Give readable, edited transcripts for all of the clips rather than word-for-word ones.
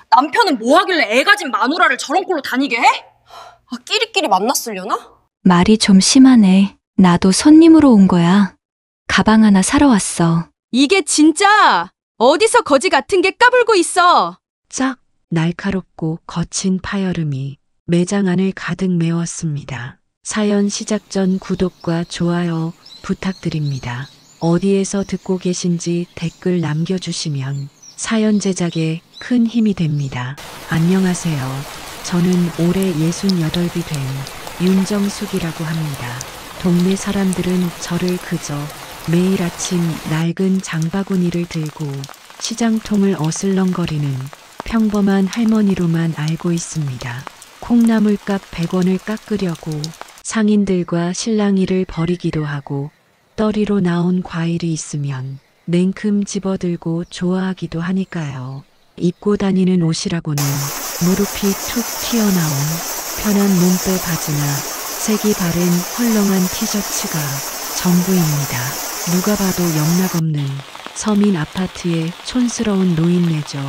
남편은 뭐 하길래 애 가진 마누라를 저런 꼴로 다니게 해? 끼리끼리 만났으려나? 말이 좀 심하네. 나도 손님으로 온 거야. 가방 하나 사러 왔어. 이게 진짜 어디서 거지 같은 게 까불고 있어. 짝 날카롭고 거친 파여름이 매장 안을 가득 메웠습니다. 사연 시작 전 구독과 좋아요 부탁드립니다. 어디에서 듣고 계신지 댓글 남겨주시면 사연 제작에 큰 힘이 됩니다. 안녕하세요. 저는 올해 68이 된 윤정숙이라고 합니다. 동네 사람들은 저를 그저 매일 아침 낡은 장바구니를 들고 시장통을 어슬렁거리는 평범한 할머니로만 알고 있습니다. 콩나물값 100원을 깎으려고 상인들과 실랑이를 벌이기도 하고 떨이로 나온 과일이 있으면 냉큼 집어들고 좋아하기도 하니까요. 입고 다니는 옷이라고는 무릎이 툭 튀어나온 편한 몸빼 바지나 색이 바른 헐렁한 티셔츠가 전부입니다. 누가 봐도 영락없는 서민 아파트의 촌스러운 노인네죠.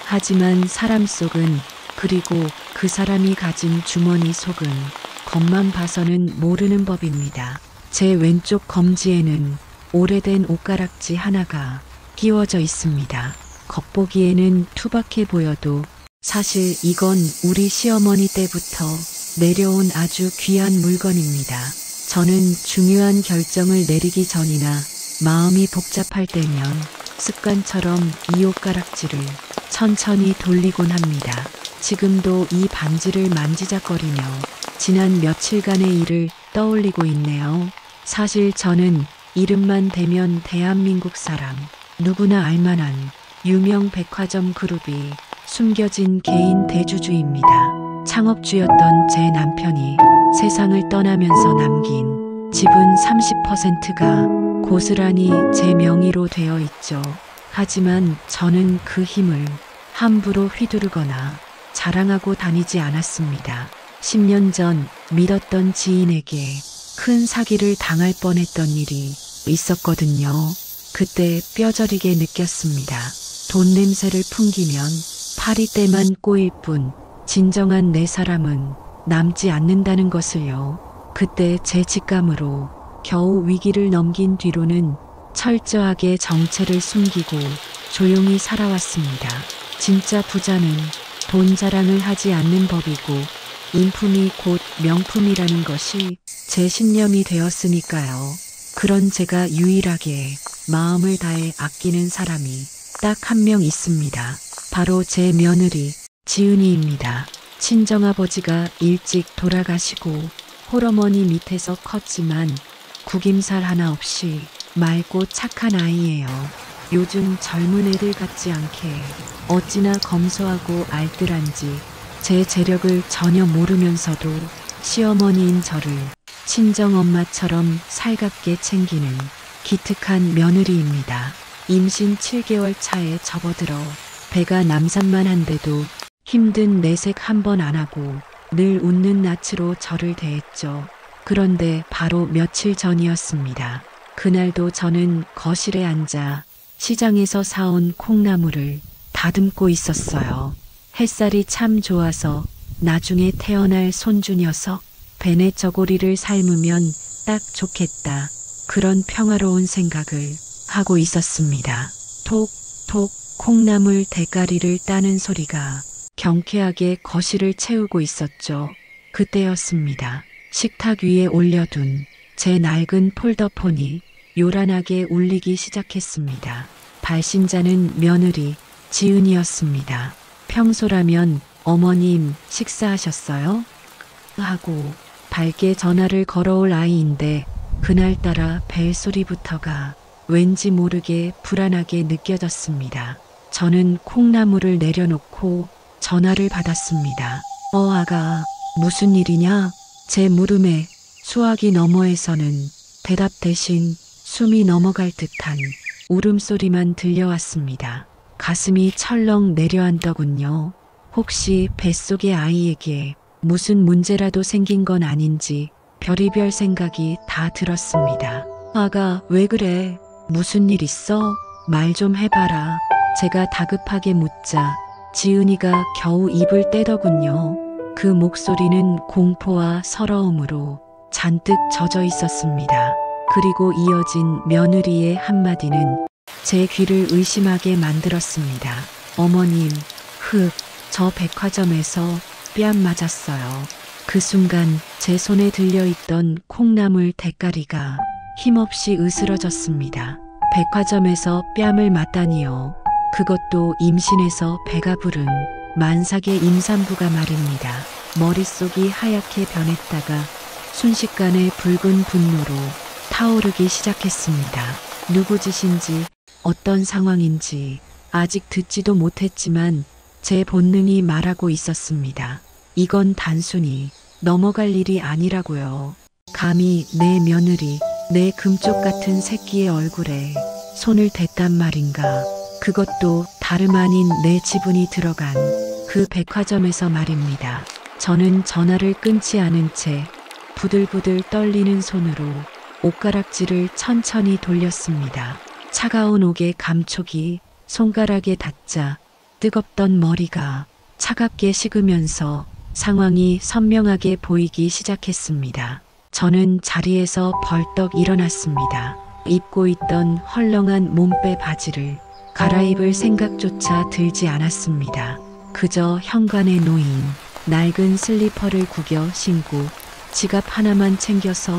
하지만 사람 속은, 그리고 그 사람이 가진 주머니 속은 겉만 봐서는 모르는 법입니다. 제 왼쪽 검지에는 오래된 옷가락지 하나가 끼워져 있습니다. 겉보기에는 투박해 보여도 사실 이건 우리 시어머니 때부터 내려온 아주 귀한 물건입니다. 저는 중요한 결정을 내리기 전이나 마음이 복잡할 때면 습관처럼 이 옷가락지를 천천히 돌리곤 합니다. 지금도 이 반지를 만지작거리며 지난 며칠간의 일을 떠올리고 있네요. 사실 저는 이름만 대면 대한민국 사람 누구나 알만한 유명 백화점 그룹이 숨겨진 개인 대주주입니다. 창업주였던 제 남편이 세상을 떠나면서 남긴 지분 30%가 고스란히 제 명의로 되어 있죠. 하지만 저는 그 힘을 함부로 휘두르거나 자랑하고 다니지 않았습니다. 10년 전 믿었던 지인에게 큰 사기를 당할 뻔했던 일이 있었거든요. 그때 뼈저리게 느꼈습니다. 돈 냄새를 풍기면 파리떼만 꼬일 뿐 진정한 내 사람은 남지 않는다는 것을요. 그때 제 직감으로 겨우 위기를 넘긴 뒤로는 철저하게 정체를 숨기고 조용히 살아왔습니다. 진짜 부자는 돈 자랑을 하지 않는 법이고 인품이 곧 명품이라는 것이 제 신념이 되었으니까요. 그런 제가 유일하게 마음을 다해 아끼는 사람이 딱 한 명 있습니다. 바로 제 며느리 지은이입니다. 친정아버지가 일찍 돌아가시고 홀어머니 밑에서 컸지만 구김살 하나 없이 맑고 착한 아이예요. 요즘 젊은 애들 같지 않게 어찌나 검소하고 알뜰한지 제 재력을 전혀 모르면서도 시어머니인 저를 친정엄마처럼 살갑게 챙기는 기특한 며느리입니다. 임신 7개월 차에 접어들어 배가 남산만 한데도 힘든 내색 한 번 안 하고 늘 웃는 낯으로 저를 대했죠. 그런데 바로 며칠 전이었습니다. 그날도 저는 거실에 앉아 시장에서 사온 콩나물을 다듬고 있었어요. 햇살이 참 좋아서 나중에 태어날 손주 녀석 베네 저고리를 삶으면 딱 좋겠다. 그런 평화로운 생각을 하고 있었습니다. 톡톡 콩나물 대가리를 따는 소리가 경쾌하게 거실을 채우고 있었죠. 그때였습니다. 식탁 위에 올려둔 제 낡은 폴더폰이 요란하게 울리기 시작했습니다. 발신자는 며느리 지은이었습니다. 평소라면 어머님 식사하셨어요? 하고 밝게 전화를 걸어올 아이인데 그날따라 벨소리부터가 왠지 모르게 불안하게 느껴졌습니다. 저는 콩나물을 내려놓고 전화를 받았습니다. 아가, 무슨 일이냐? 제 물음에 수화기 너머에서는 대답 대신 숨이 넘어갈 듯한 울음소리만 들려왔습니다. 가슴이 철렁 내려앉더군요. 혹시 뱃속의 아이에게 무슨 문제라도 생긴 건 아닌지 별의별 생각이 다 들었습니다. 아가, 왜 그래? 무슨 일 있어? 말 좀 해봐라. 제가 다급하게 묻자 지은이가 겨우 입을 떼더군요. 그 목소리는 공포와 서러움으로 잔뜩 젖어 있었습니다. 그리고 이어진 며느리의 한마디는 제 귀를 의심하게 만들었습니다. 어머님, 저 백화점에서 뺨 맞았어요. 그 순간 제 손에 들려있던 콩나물 대가리가 힘없이 으스러졌습니다. 백화점에서 뺨을 맞다니요. 그것도 임신해서 배가 부른 만삭의 임산부가 말입니다. 머릿속이 하얗게 변했다가 순식간에 붉은 분노로 타오르기 시작했습니다. 누구 짓인지 어떤 상황인지 아직 듣지도 못했지만 제 본능이 말하고 있었습니다. 이건 단순히 넘어갈 일이 아니라고요. 감히 내 며느리, 내 금쪽 같은 새끼의 얼굴에 손을 댔단 말인가. 그것도 다름 아닌 내 지분이 들어간 그 백화점에서 말입니다. 저는 전화를 끊지 않은 채 부들부들 떨리는 손으로 옷가락질을 천천히 돌렸습니다. 차가운 옥의 감촉이 손가락에 닿자 뜨겁던 머리가 차갑게 식으면서 상황이 선명하게 보이기 시작했습니다. 저는 자리에서 벌떡 일어났습니다. 입고 있던 헐렁한 몸빼 바지를 갈아입을 생각조차 들지 않았습니다. 그저 현관에 놓인 낡은 슬리퍼를 구겨 신고 지갑 하나만 챙겨서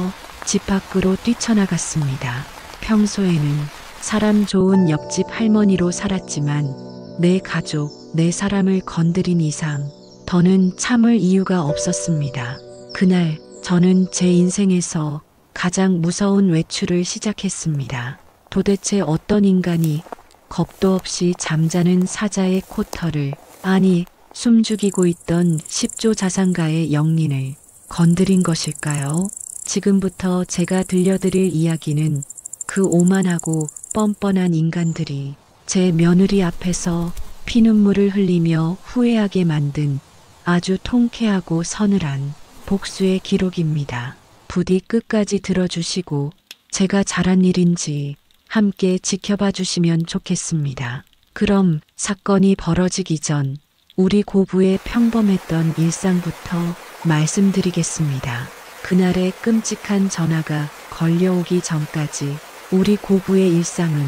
집 밖으로 뛰쳐나갔습니다. 평소에는 사람 좋은 옆집 할머니로 살았지만 내 가족, 내 사람을 건드린 이상 더는 참을 이유가 없었습니다. 그날 저는 제 인생에서 가장 무서운 외출을 시작했습니다. 도대체 어떤 인간이 겁도 없이 잠자는 사자의 코털을, 아니 숨죽이고 있던 10조 자산가의 영린을 건드린 것일까요? 지금부터 제가 들려드릴 이야기는 그 오만하고 뻔뻔한 인간들이 제 며느리 앞에서 피눈물을 흘리며 후회하게 만든 아주 통쾌하고 서늘한 복수의 기록입니다. 부디 끝까지 들어주시고 제가 잘한 일인지 함께 지켜봐 주시면 좋겠습니다. 그럼 사건이 벌어지기 전 우리 고부의 평범했던 일상부터 말씀드리겠습니다. 그날의 끔찍한 전화가 걸려오기 전까지 우리 고부의 일상은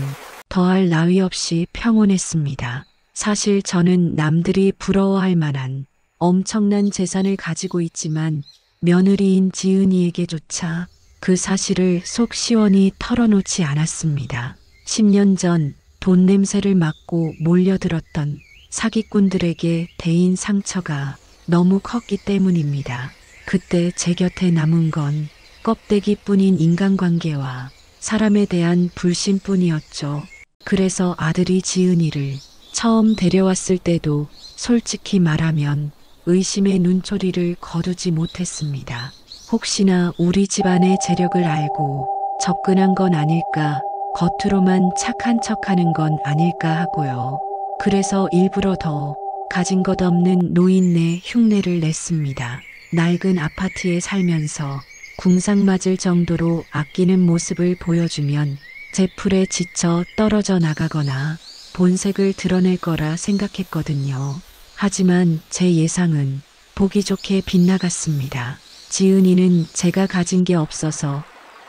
더할 나위 없이 평온했습니다. 사실 저는 남들이 부러워할 만한 엄청난 재산을 가지고 있지만 며느리인 지은이에게조차 그 사실을 속 시원히 털어놓지 않았습니다. 10년 전 돈 냄새를 맡고 몰려들었던 사기꾼들에게 대인 상처가 너무 컸기 때문입니다. 그때 제 곁에 남은 건 껍데기뿐인 인간관계와 사람에 대한 불신뿐이었죠. 그래서 아들이 지은이를 처음 데려왔을 때도 솔직히 말하면 의심의 눈초리를 거두지 못했습니다. 혹시나 우리 집안의 재력을 알고 접근한 건 아닐까, 겉으로만 착한 척하는 건 아닐까 하고요. 그래서 일부러 더 가진 것 없는 노인네 흉내를 냈습니다. 낡은 아파트에 살면서 궁상 맞을 정도로 아끼는 모습을 보여주면 제풀에 지쳐 떨어져 나가거나 본색을 드러낼 거라 생각했거든요. 하지만 제 예상은 보기 좋게 빗나갔습니다. 지은이는 제가 가진 게 없어서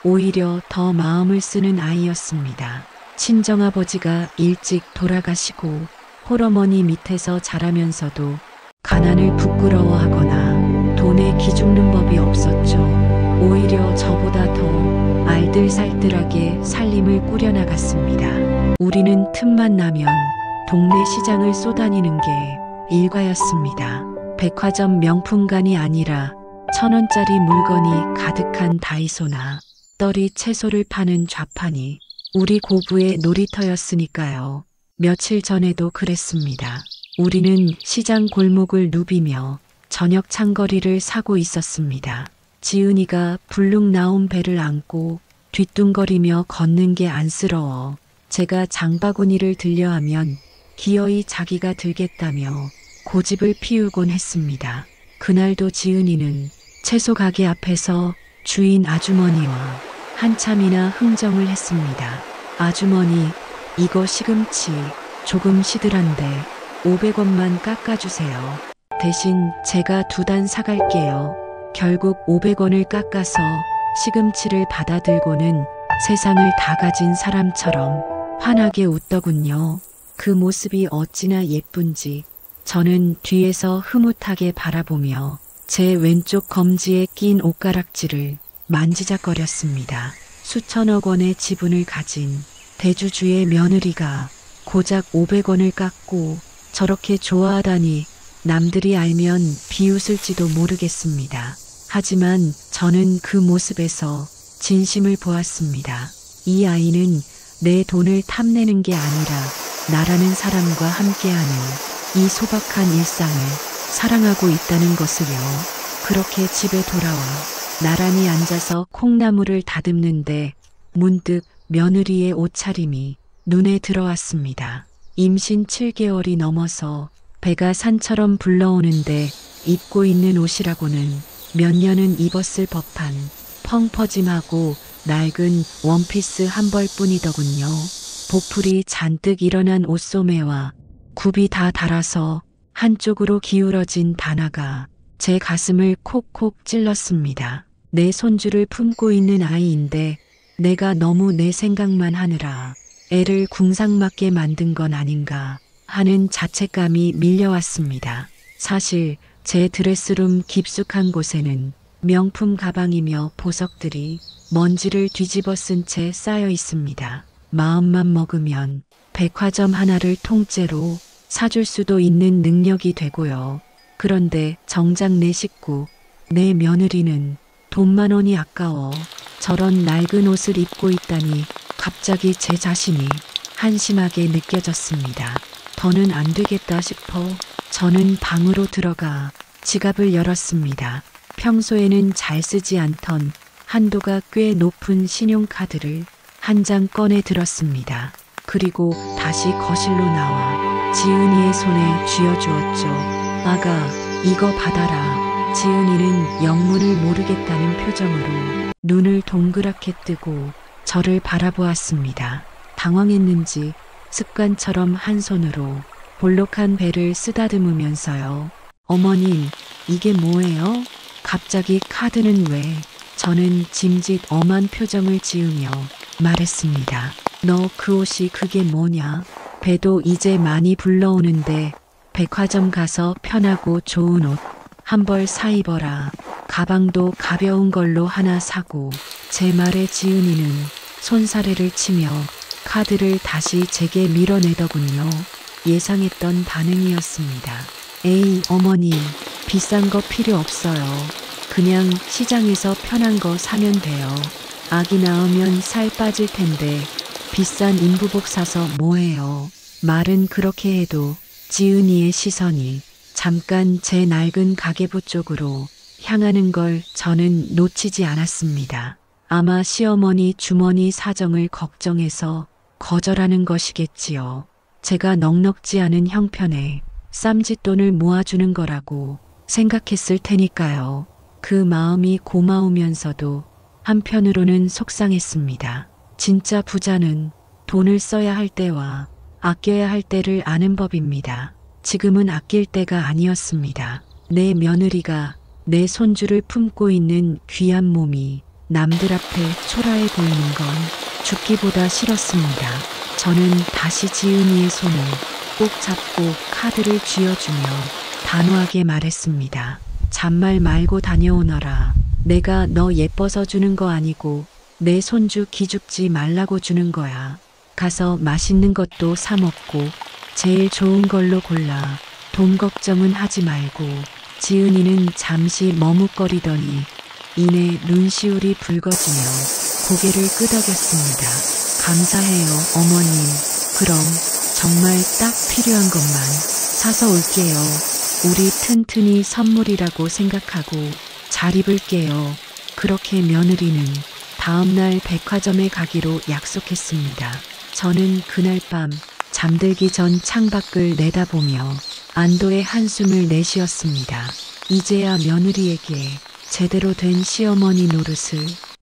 오히려 더 마음을 쓰는 아이였습니다. 친정아버지가 일찍 돌아가시고 홀어머니 밑에서 자라면서도 가난을 부끄러워하거나 돈에 기죽는 법이 없었죠. 오히려 저보다 더 알뜰살뜰하게 살림을 꾸려나갔습니다. 우리는 틈만 나면 동네 시장을 쏘다니는 게 일과였습니다. 백화점 명품관이 아니라 1,000원짜리 물건이 가득한 다이소나 떨이 채소를 파는 좌판이 우리 고부의 놀이터였으니까요. 며칠 전에도 그랬습니다. 우리는 시장 골목을 누비며 저녁 창거리를 사고 있었습니다. 지은이가 불룩 나온 배를 안고 뒤뚱거리며 걷는 게 안쓰러워 제가 장바구니를 들려하면 기어이 자기가 들겠다며 고집을 피우곤 했습니다. 그날도 지은이는 채소 가게 앞에서 주인 아주머니와 한참이나 흥정을 했습니다. 아주머니, 이거 시금치 조금 시들한데 500원만 깎아주세요. 대신 제가 2단 사갈게요. 결국 500원을 깎아서 시금치를 받아들고는 세상을 다 가진 사람처럼 환하게 웃더군요. 그 모습이 어찌나 예쁜지 저는 뒤에서 흐뭇하게 바라보며 제 왼쪽 검지에 낀 옷가락지를 만지작거렸습니다. 수천억 원의 지분을 가진 대주주의 며느리가 고작 500원을 깎고 저렇게 좋아하다니 남들이 알면 비웃을지도 모르겠습니다. 하지만 저는 그 모습에서 진심을 보았습니다. 이 아이는 내 돈을 탐내는 게 아니라 나라는 사람과 함께하는 이 소박한 일상을 사랑하고 있다는 것을요. 그렇게 집에 돌아와 나란히 앉아서 콩나물을 다듬는데 문득 며느리의 옷차림이 눈에 들어왔습니다. 임신 7개월이 넘어서 배가 산처럼 불러오는데 입고 있는 옷이라고는 몇 년은 입었을 법한 펑퍼짐하고 낡은 원피스 한 벌뿐이더군요. 보풀이 잔뜩 일어난 옷소매와 굽이 다 닳아서 한쪽으로 기울어진 단아가 제 가슴을 콕콕 찔렀습니다. 내 손주를 품고 있는 아이인데 내가 너무 내 생각만 하느라 애를 궁상맞게 만든 건 아닌가 하는 자책감이 밀려왔습니다. 사실 제 드레스룸 깊숙한 곳에는 명품 가방이며 보석들이 먼지를 뒤집어 쓴 채 쌓여 있습니다. 마음만 먹으면 백화점 하나를 통째로 사줄 수도 있는 능력이 되고요. 그런데 정작 내 식구, 내 며느리는 돈만 원이 아까워 저런 낡은 옷을 입고 있다니 갑자기 제 자신이 한심하게 느껴졌습니다. 더는 안 되겠다 싶어 저는 방으로 들어가 지갑을 열었습니다. 평소에는 잘 쓰지 않던 한도가 꽤 높은 신용카드를 한 장 꺼내 들었습니다. 그리고 다시 거실로 나와 지은이의 손에 쥐어주었죠. 아가, 이거 받아라. 지은이는 영문을 모르겠다는 표정으로 눈을 동그랗게 뜨고 저를 바라보았습니다. 당황했는지 습관처럼 한 손으로 볼록한 배를 쓰다듬으면서요. 어머님, 이게 뭐예요? 갑자기 카드는 왜? 저는 짐짓 엄한 표정을 지으며 말했습니다. 너 그 옷이 그게 뭐냐? 배도 이제 많이 불러오는데 백화점 가서 편하고 좋은 옷 한 벌 사 입어라. 가방도 가벼운 걸로 하나 사고. 제 말에 지은이는 손사래를 치며 카드를 다시 제게 밀어내더군요. 예상했던 반응이었습니다. 에이 어머님, 비싼 거 필요 없어요. 그냥 시장에서 편한 거 사면 돼요. 아기 낳으면 살 빠질 텐데 비싼 인부복 사서 뭐해요. 말은 그렇게 해도 지은이의 시선이 잠깐 제 낡은 가계부 쪽으로 향하는 걸 저는 놓치지 않았습니다. 아마 시어머니 주머니 사정을 걱정해서 거절하는 것이겠지요. 제가 넉넉지 않은 형편에 쌈짓돈을 모아주는 거라고 생각했을 테니까요. 그 마음이 고마우면서도 한편으로는 속상했습니다. 진짜 부자는 돈을 써야 할 때와 아껴야 할 때를 아는 법입니다. 지금은 아낄 때가 아니었습니다. 내 며느리가 내 손주를 품고 있는 귀한 몸이 남들 앞에 초라해 보이는 건 죽기보다 싫었습니다. 저는 다시 지은이의 손을 꼭 잡고 카드를 쥐어주며 단호하게 말했습니다. 잔말 말고 다녀오너라. 내가 너 예뻐서 주는 거 아니고 내 손주 기죽지 말라고 주는 거야. 가서 맛있는 것도 사 먹고 제일 좋은 걸로 골라. 돈 걱정은 하지 말고. 지은이는 잠시 머뭇거리더니 이내 눈시울이 붉어지며 고개를 끄덕였습니다. 감사해요, 어머님. 그럼 정말 딱 필요한 것만 사서 올게요. 우리 튼튼히 선물이라고 생각하고 잘 입을게요. 그렇게 며느리는 다음날 백화점에 가기로 약속했습니다. 저는 그날 밤 잠들기 전 창밖을 내다보며 안도의 한숨을 내쉬었습니다. 이제야 며느리에게 제대로 된 시어머니 노릇을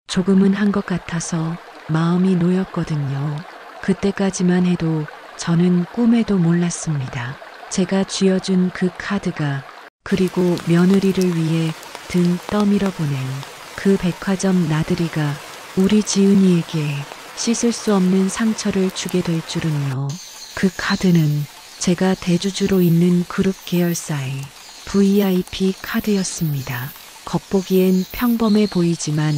조금은 한 것 같아서 마음이 놓였거든요. 그때까지만 해도 저는 꿈에도 몰랐습니다. 제가 쥐어준 그 카드가, 그리고 며느리를 위해 등 떠밀어 보낸 그 백화점 나들이가 우리 지은이에게 씻을 수 없는 상처를 주게 될 줄은요. 그 카드는 제가 대주주로 있는 그룹 계열사의 VIP 카드였습니다. 겉보기엔 평범해 보이지만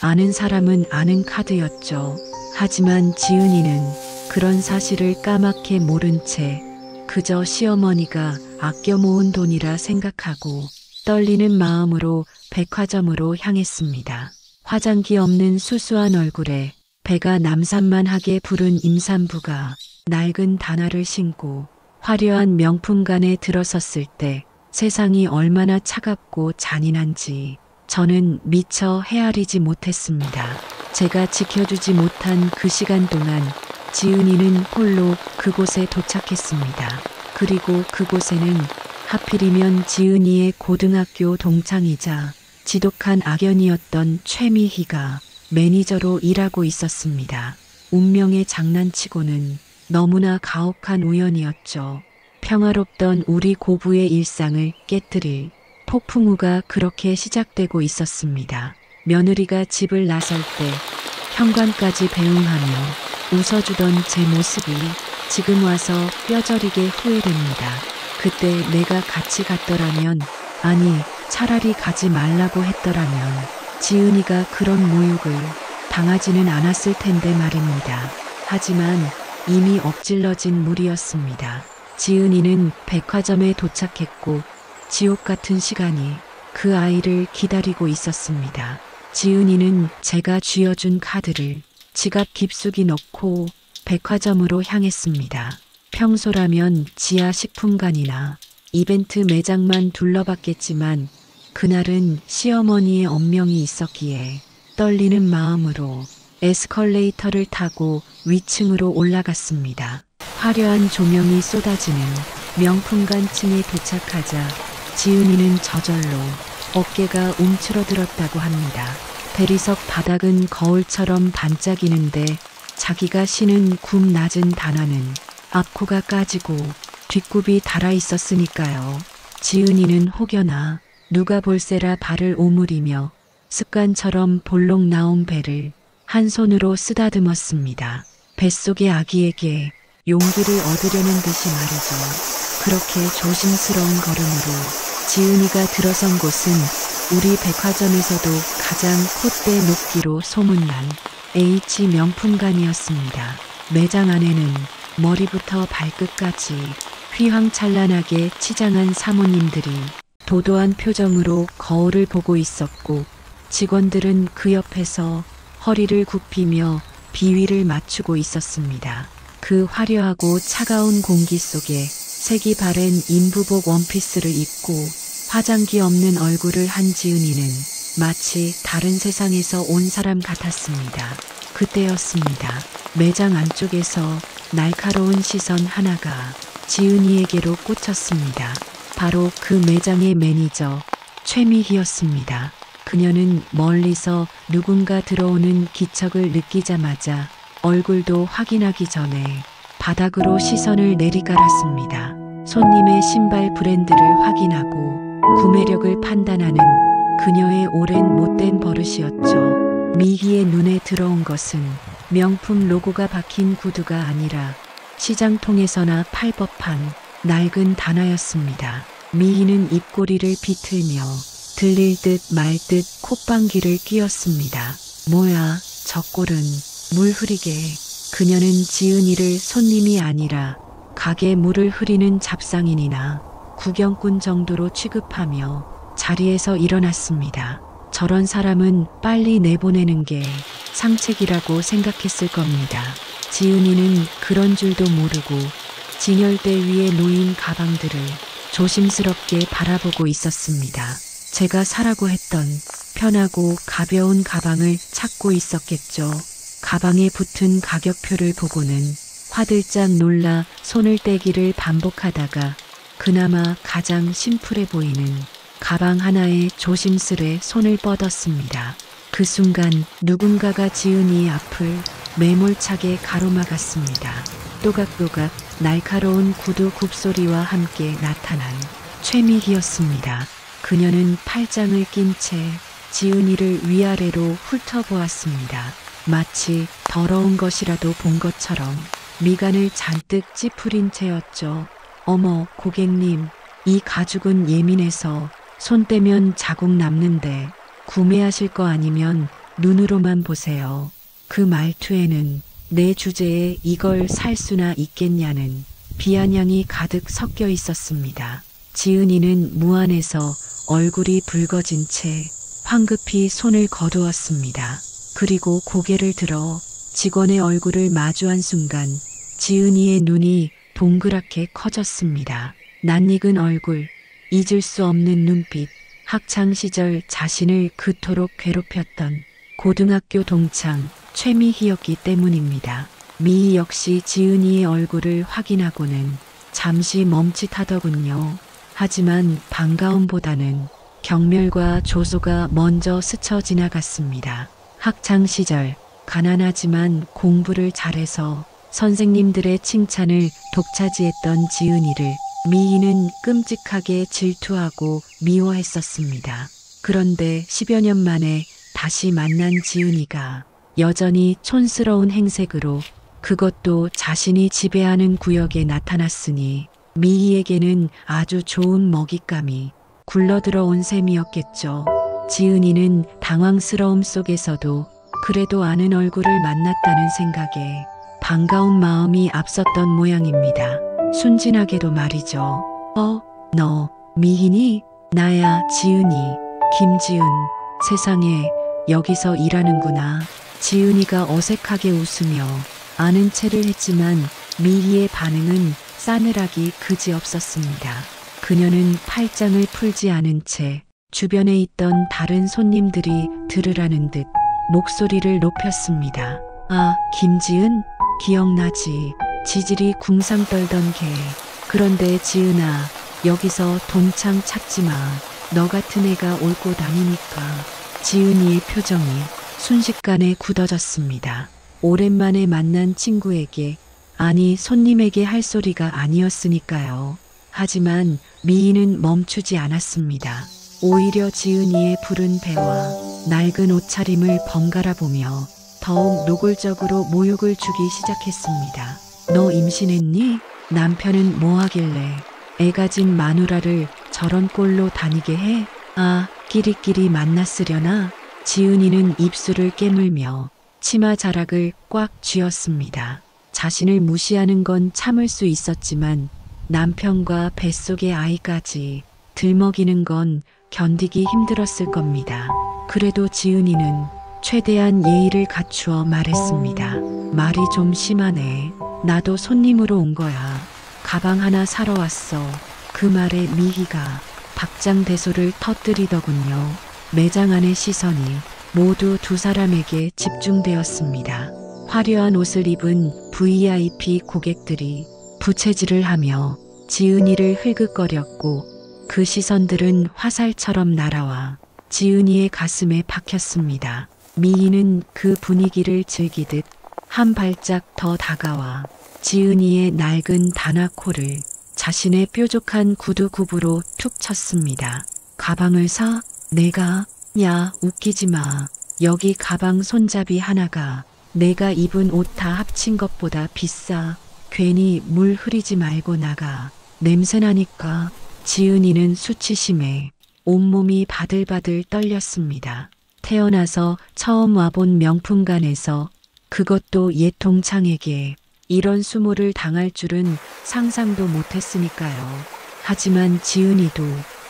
아는 사람은 아는 카드였죠. 하지만 지은이는 그런 사실을 까맣게 모른 채 그저 시어머니가 아껴 모은 돈이라 생각하고 떨리는 마음으로 백화점으로 향했습니다. 화장기 없는 수수한 얼굴에 배가 남산만하게 부른 임산부가 낡은 단화를 신고 화려한 명품관에 들어섰을 때 세상이 얼마나 차갑고 잔인한지 저는 미처 헤아리지 못했습니다. 제가 지켜주지 못한 그 시간 동안 지은이는 홀로 그곳에 도착했습니다. 그리고 그곳에는 하필이면 지은이의 고등학교 동창이자 지독한 악연이었던 최미희가 매니저로 일하고 있었습니다. 운명의 장난치고는 너무나 가혹한 우연이었죠. 평화롭던 우리 고부의 일상을 깨뜨릴 폭풍우가 그렇게 시작되고 있었습니다. 며느리가 집을 나설 때 현관까지 배웅하며 웃어주던 제 모습이 지금 와서 뼈저리게 후회됩니다. 그때 내가 같이 갔더라면, 아니 차라리 가지 말라고 했더라면 지은이가 그런 모욕을 당하지는 않았을 텐데 말입니다. 하지만 이미 엎질러진 물이었습니다. 지은이는 백화점에 도착했고 지옥 같은 시간이 그 아이를 기다리고 있었습니다. 지은이는 제가 쥐어준 카드를 지갑 깊숙이 넣고 백화점으로 향했습니다. 평소라면 지하 식품관이나 이벤트 매장만 둘러봤겠지만 그날은 시어머니의 엄명이 있었기에 떨리는 마음으로 에스컬레이터를 타고 위층으로 올라갔습니다. 화려한 조명이 쏟아지는 명품관 층에 도착하자 지은이는 저절로 어깨가 움츠러들었다고 합니다. 대리석 바닥은 거울처럼 반짝이는데 자기가 신은 굽 낮은 단화는 앞코가 까지고 뒷굽이 달아 있었으니까요. 지은이는 혹여나 누가 볼세라 발을 오므리며 습관처럼 볼록 나온 배를 한 손으로 쓰다듬었습니다. 뱃속의 아기에게 용기를 얻으려는 듯이 말이죠. 그렇게 조심스러운 걸음으로 지은이가 들어선 곳은 우리 백화점에서도 가장 콧대 높기로 소문난 H 명품관이었습니다. 매장 안에는 머리부터 발끝까지 휘황찬란하게 치장한 사모님들이 도도한 표정으로 거울을 보고 있었고 직원들은 그 옆에서 허리를 굽히며 비위를 맞추고 있었습니다. 그 화려하고 차가운 공기 속에 색이 바랜 인부복 원피스를 입고 화장기 없는 얼굴을 한 지은이는 마치 다른 세상에서 온 사람 같았습니다. 그때였습니다. 매장 안쪽에서 날카로운 시선 하나가 지은이에게로 꽂혔습니다. 바로 그 매장의 매니저 최미희였습니다. 그녀는 멀리서 누군가 들어오는 기척을 느끼자마자 얼굴도 확인하기 전에 바닥으로 시선을 내리깔았습니다. 손님의 신발 브랜드를 확인하고 구매력을 판단하는 그녀의 오랜 못된 버릇이었죠. 미희의 눈에 들어온 것은 명품 로고가 박힌 구두가 아니라 시장통에서나 팔 법한 낡은 단화였습니다. 미희는 입꼬리를 비틀며 들릴 듯 말 듯 콧방귀를 뀌었습니다. 뭐야, 저 꼴은. 물 흐리게. 그녀는 지은이를 손님이 아니라 가게 물을 흐리는 잡상인이나 구경꾼 정도로 취급하며 자리에서 일어났습니다. 저런 사람은 빨리 내보내는 게 상책이라고 생각했을 겁니다. 지은이는 그런 줄도 모르고 진열대 위에 놓인 가방들을 조심스럽게 바라보고 있었습니다. 제가 사라고 했던 편하고 가벼운 가방을 찾고 있었겠죠. 가방에 붙은 가격표를 보고는 화들짝 놀라 손을 떼기를 반복하다가 그나마 가장 심플해 보이는 가방 하나에 조심스레 손을 뻗었습니다. 그 순간 누군가가 지은이의 앞을 매몰차게 가로막았습니다. 또각또각 날카로운 구두 굽소리와 함께 나타난 최미희였습니다. 그녀는 팔짱을 낀 채 지은이를 위아래로 훑어보았습니다. 마치 더러운 것이라도 본 것처럼 미간을 잔뜩 찌푸린 채였죠. 어머, 고객님, 이 가죽은 예민해서 손 떼면 자국 남는데 구매하실 거 아니면 눈으로만 보세요. 그 말투에는 내 주제에 이걸 살 수나 있겠냐는 비아냥이 가득 섞여 있었습니다. 지은이는 무안해서 얼굴이 붉어진 채 황급히 손을 거두었습니다. 그리고 고개를 들어 직원의 얼굴을 마주한 순간 지은이의 눈이 동그랗게 커졌습니다. 낯익은 얼굴, 잊을 수 없는 눈빛, 학창시절 자신을 그토록 괴롭혔던 고등학교 동창 최미희였기 때문입니다. 미희 역시 지은이의 얼굴을 확인하고는 잠시 멈칫하더군요. 하지만 반가움보다는 경멸과 조소가 먼저 스쳐 지나갔습니다. 학창시절 가난하지만 공부를 잘해서 선생님들의 칭찬을 독차지했던 지은이를 미희는 끔찍하게 질투하고 미워했었습니다. 그런데 10여 년 만에 다시 만난 지은이가 여전히 촌스러운 행색으로 그것도 자신이 지배하는 구역에 나타났으니 미희에게는 아주 좋은 먹잇감이 굴러들어온 셈이었겠죠. 지은이는 당황스러움 속에서도 그래도 아는 얼굴을 만났다는 생각에 반가운 마음이 앞섰던 모양입니다. 순진하게도 말이죠. 너 미희니? 나야, 지은이, 김지은. 세상에, 여기서 일하는구나. 지은이가 어색하게 웃으며 아는 체를 했지만 미희의 반응은 싸늘하기 그지없었습니다. 그녀는 팔짱을 풀지 않은 채 주변에 있던 다른 손님들이 들으라는 듯 목소리를 높였습니다. 아, 김지은? 기억나지? 지질이 궁상 떨던 걔. 그런데 지은아, 여기서 동창 찾지 마. 너 같은 애가 올 곳 아니니까. 지은이의 표정이 순식간에 굳어졌습니다. 오랜만에 만난 친구에게, 아니 손님에게 할 소리가 아니었으니까요. 하지만 미희는 멈추지 않았습니다. 오히려 지은이의 푸른 배와 낡은 옷차림을 번갈아 보며 더욱 노골적으로 모욕을 주기 시작했습니다. 너 임신했니? 남편은 뭐 하길래 애 가진 마누라를 저런 꼴로 다니게 해? 아, 끼리끼리 만났으려나? 지은이는 입술을 깨물며 치마 자락을 꽉 쥐었습니다. 자신을 무시하는 건 참을 수 있었지만 남편과 뱃속의 아이까지 들먹이는 건 견디기 힘들었을 겁니다. 그래도 지은이는 최대한 예의를 갖추어 말했습니다. 말이 좀 심하네. 나도 손님으로 온 거야. 가방 하나 사러 왔어. 그 말에 미희가 박장대소를 터뜨리더군요. 매장 안의 시선이 모두 두 사람에게 집중되었습니다. 화려한 옷을 입은 VIP 고객들이 부채질을 하며 지은이를 흘긋거렸고 그 시선들은 화살처럼 날아와 지은이의 가슴에 박혔습니다. 미희는 그 분위기를 즐기듯 한 발짝 더 다가와 지은이의 낡은 단아코를 자신의 뾰족한 구두 굽으로 툭 쳤습니다. 가방을 사? 내가? 야, 웃기지 마. 여기 가방 손잡이 하나가 내가 입은 옷 다 합친 것보다 비싸. 괜히 물 흐리지 말고 나가. 냄새나니까. 지은이는 수치심에 온몸이 바들바들 떨렸습니다. 태어나서 처음 와본 명품관에서, 그것도 옛 동창에게 이런 수모를 당할 줄은 상상도 못했으니까요. 하지만 지은이도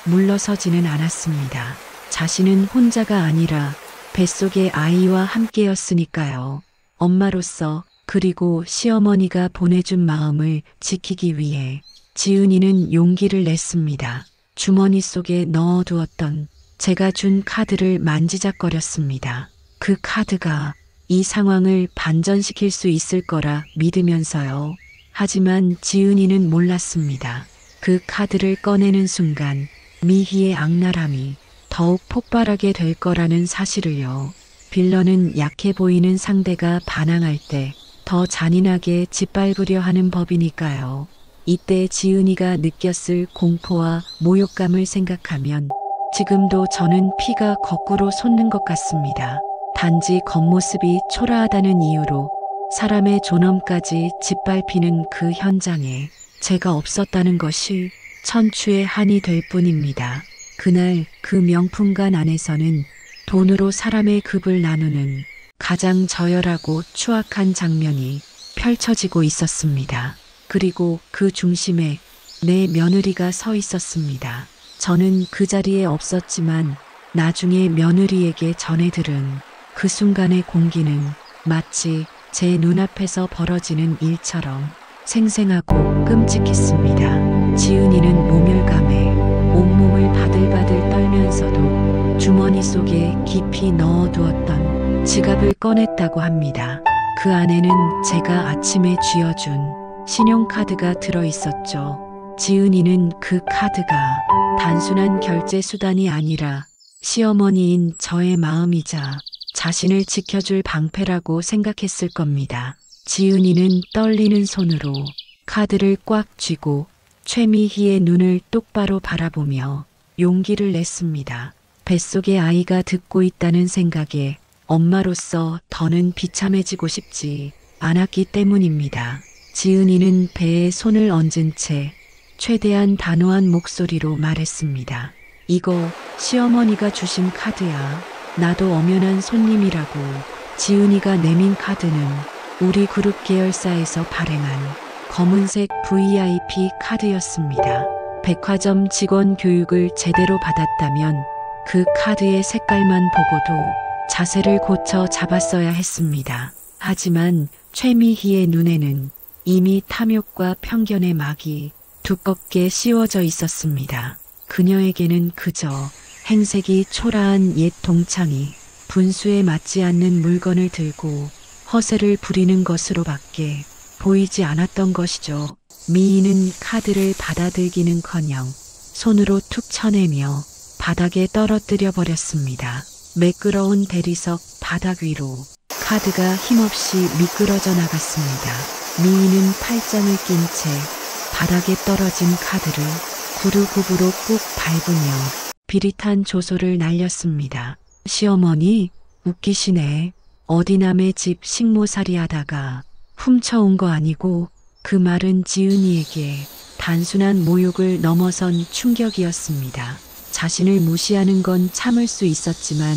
물러서지는 않았습니다. 자신은 혼자가 아니라 뱃속의 아이와 함께였으니까요. 엄마로서, 그리고 시어머니가 보내준 마음을 지키기 위해 지은이는 용기를 냈습니다. 주머니 속에 넣어두었던 제가 준 카드를 만지작거렸습니다. 그 카드가 이 상황을 반전시킬 수 있을 거라 믿으면서요. 하지만 지은이는 몰랐습니다. 그 카드를 꺼내는 순간 미희의 악랄함이 더욱 폭발하게 될 거라는 사실을요. 빌런은 약해 보이는 상대가 반항할 때 더 잔인하게 짓밟으려 하는 법이니까요. 이때 지은이가 느꼈을 공포와 모욕감을 생각하면 지금도 저는 피가 거꾸로 솟는 것 같습니다. 단지 겉모습이 초라하다는 이유로 사람의 존엄까지 짓밟히는 그 현장에 제가 없었다는 것이 천추의 한이 될 뿐입니다. 그날 그 명품관 안에서는 돈으로 사람의 급을 나누는 가장 저열하고 추악한 장면이 펼쳐지고 있었습니다. 그리고 그 중심에 내 며느리가 서 있었습니다. 저는 그 자리에 없었지만 나중에 며느리에게 전해 들은 그 순간의 공기는 마치 제 눈앞에서 벌어지는 일처럼 생생하고 끔찍했습니다. 지은이는 모멸감에 온몸을 바들바들 떨면서도 주머니 속에 깊이 넣어두었던 지갑을 꺼냈다고 합니다. 그 안에는 제가 아침에 쥐어준 신용카드가 들어있었죠. 지은이는 그 카드가 단순한 결제 수단이 아니라 시어머니인 저의 마음이자 자신을 지켜줄 방패라고 생각했을 겁니다. 지은이는 떨리는 손으로 카드를 꽉 쥐고 최미희의 눈을 똑바로 바라보며 용기를 냈습니다. 뱃속의 아이가 듣고 있다는 생각에 엄마로서 더는 비참해지고 싶지 않았기 때문입니다. 지은이는 배에 손을 얹은 채 최대한 단호한 목소리로 말했습니다. 이거 시어머니가 주신 카드야. 나도 엄연한 손님이라고. 지은이가 내민 카드는 우리 그룹 계열사에서 발행한 검은색 VIP 카드였습니다. 백화점 직원 교육을 제대로 받았다면 그 카드의 색깔만 보고도 자세를 고쳐 잡았어야 했습니다. 하지만 최미희의 눈에는 이미 탐욕과 편견의 막이 두껍게 씌워져 있었습니다. 그녀에게는 그저 행색이 초라한 옛 동창이 분수에 맞지 않는 물건을 들고 허세를 부리는 것으로밖에 보이지 않았던 것이죠. 미희는 카드를 받아들기는커녕 손으로 툭 쳐내며 바닥에 떨어뜨려 버렸습니다. 매끄러운 대리석 바닥 위로 카드가 힘없이 미끄러져 나갔습니다. 미희는 팔짱을 낀 채 바닥에 떨어진 카드를 구두굽으로 꾹 밟으며 비릿한 조소를 날렸습니다. 시어머니, 웃기시네. 어디 남의 집 식모살이 하다가 훔쳐온 거 아니고. 그 말은 지은이에게 단순한 모욕을 넘어선 충격이었습니다. 자신을 무시하는 건 참을 수 있었지만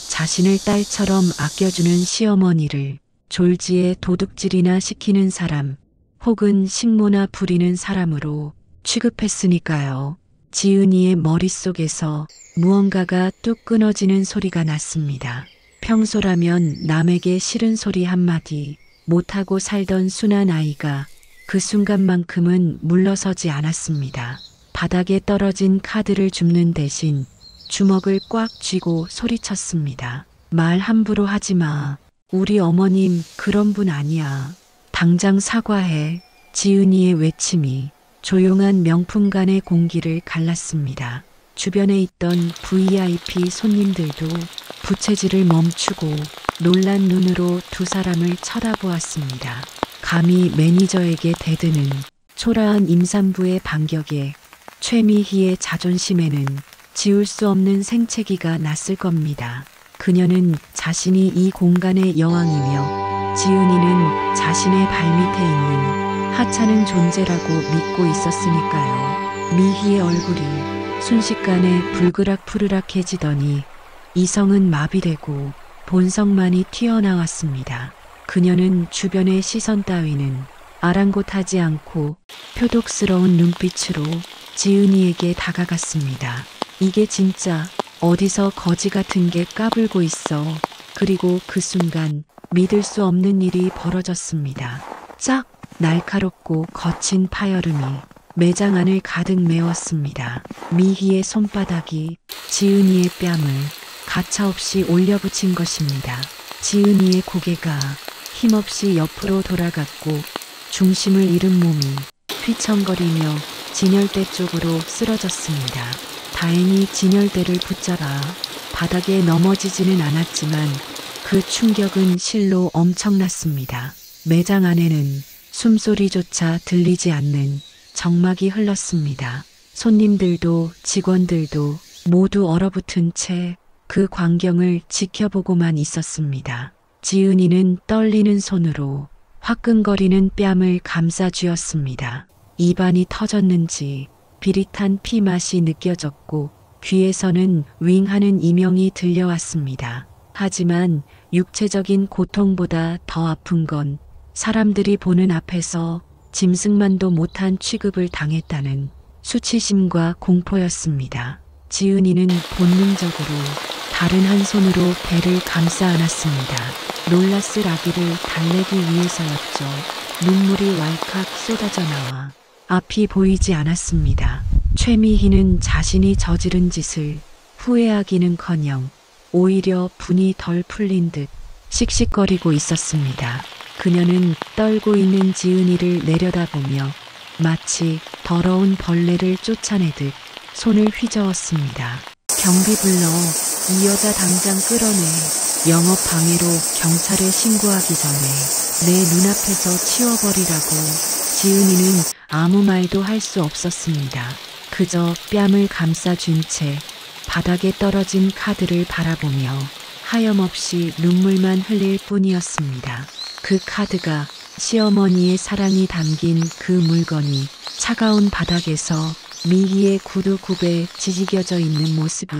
자신을 딸처럼 아껴주는 시어머니를 졸지에 도둑질이나 시키는 사람 혹은 식모나 부리는 사람으로 취급했으니까요. 지은이의 머릿속에서 무언가가 뚝 끊어지는 소리가 났습니다. 평소라면 남에게 싫은 소리 한마디 못하고 살던 순한 아이가 그 순간만큼은 물러서지 않았습니다. 바닥에 떨어진 카드를 줍는 대신 주먹을 꽉 쥐고 소리쳤습니다. 말 함부로 하지 마. 우리 어머님 그런 분 아니야. 당장 사과해. 지은이의 외침이 조용한 명품관의 공기를 갈랐습니다. 주변에 있던 VIP 손님들도 부채질을 멈추고 놀란 눈으로 두 사람을 쳐다보았습니다. 감히 매니저에게 대드는 초라한 임산부의 반격에 최미희의 자존심에는 지울 수 없는 생채기가 났을 겁니다. 그녀는 자신이 이 공간의 여왕이며 지은이는 자신의 발밑에 있는 하찮은 존재라고 믿고 있었으니까요. 미희의 얼굴이 순식간에 불그락푸르락해지더니 이성은 마비되고 본성만이 튀어나왔습니다. 그녀는 주변의 시선 따위는 아랑곳하지 않고 표독스러운 눈빛으로 지은이에게 다가갔습니다. 이게 진짜 어디서 거지 같은 게 까불고 있어. 그리고 그 순간 믿을 수 없는 일이 벌어졌습니다. 짝! 날카롭고 거친 파열음이 매장 안을 가득 메웠습니다. 미희의 손바닥이 지은이의 뺨을 가차없이 올려붙인 것입니다. 지은이의 고개가 힘없이 옆으로 돌아갔고 중심을 잃은 몸이 휘청거리며 진열대 쪽으로 쓰러졌습니다. 다행히 진열대를 붙잡아 바닥에 넘어지지는 않았지만 그 충격은 실로 엄청났습니다. 매장 안에는 숨소리조차 들리지 않는 정막이 흘렀습니다. 손님들도 직원들도 모두 얼어붙은 채 그 광경을 지켜보고만 있었습니다. 지은이는 떨리는 손으로 화끈거리는 뺨을 감싸 쥐었습니다. 입안이 터졌는지 비릿한 피 맛이 느껴졌고 귀에서는 윙하는 이명이 들려왔습니다. 하지만 육체적인 고통보다 더 아픈 건 사람들이 보는 앞에서 짐승만도 못한 취급을 당했다는 수치심과 공포였습니다. 지은이는 본능적으로 다른 한 손으로 배를 감싸 안았습니다. 놀랐을 아기를 달래기 위해서였죠. 눈물이 왈칵 쏟아져 나와 앞이 보이지 않았습니다. 최미희는 자신이 저지른 짓을 후회하기는커녕 오히려 분이 덜 풀린 듯 씩씩거리고 있었습니다. 그녀는 떨고 있는 지은이를 내려다보며 마치 더러운 벌레를 쫓아내듯 손을 휘저었습니다. 경비 불러 이 여자 당장 끌어내. 영업 방해로 경찰에 신고하기 전에 내 눈앞에서 치워버리라고. 지은이는 아무 말도 할 수 없었습니다. 그저 뺨을 감싸준 채 바닥에 떨어진 카드를 바라보며 하염없이 눈물만 흘릴 뿐이었습니다. 그 카드가 시어머니의 사랑이 담긴 그 물건이 차가운 바닥에서 미희의 구두굽에 지지겨져 있는 모습이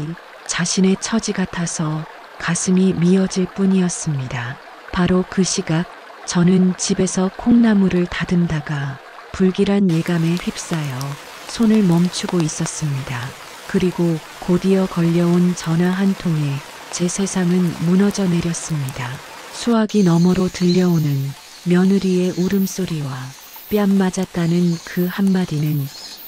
자신의 처지 같아서 가슴이 미어질 뿐이었습니다. 바로 그 시각 저는 집에서 콩나물을 다듬다가 불길한 예감에 휩싸여 손을 멈추고 있었습니다. 그리고 곧이어 걸려온 전화 한 통에 제 세상은 무너져 내렸습니다. 수화기 너머로 들려오는 며느리의 울음소리와 뺨 맞았다는 그 한마디는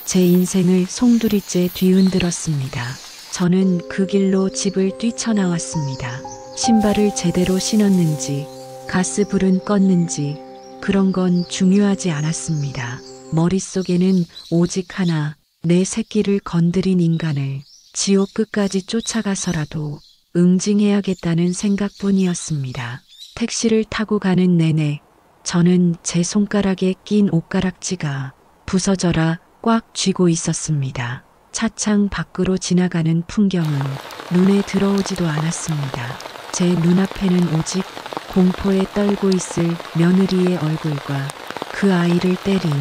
제 인생을 송두리째 뒤흔들었습니다. 저는 그 길로 집을 뛰쳐나왔습니다. 신발을 제대로 신었는지 가스불은 껐는지 그런 건 중요하지 않았습니다. 머릿속에는 오직 하나, 내 새끼를 건드린 인간을 지옥 끝까지 쫓아가서라도 응징해야겠다는 생각뿐이었습니다. 택시를 타고 가는 내내 저는 제 손가락에 낀 옷가락지가 부서져라 꽉 쥐고 있었습니다. 차창 밖으로 지나가는 풍경은 눈에 들어오지도 않았습니다. 제 눈앞에는 오직 공포에 떨고 있을 며느리의 얼굴과 그 아이를 때린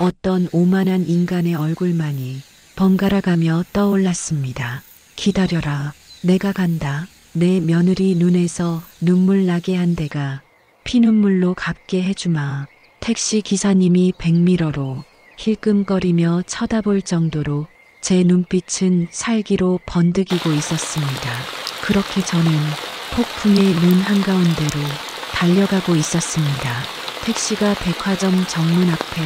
어떤 오만한 인간의 얼굴만이 번갈아가며 떠올랐습니다. 기다려라. 내가 간다. 내 며느리 눈에서 눈물 나게 한 데가 피눈물로 갚게 해주마. 택시 기사님이 백미러로 힐끔거리며 쳐다볼 정도로 제 눈빛은 살기로 번득이고 있었습니다. 그렇게 저는 폭풍의 눈 한가운데로 달려가고 있었습니다. 택시가 백화점 정문 앞에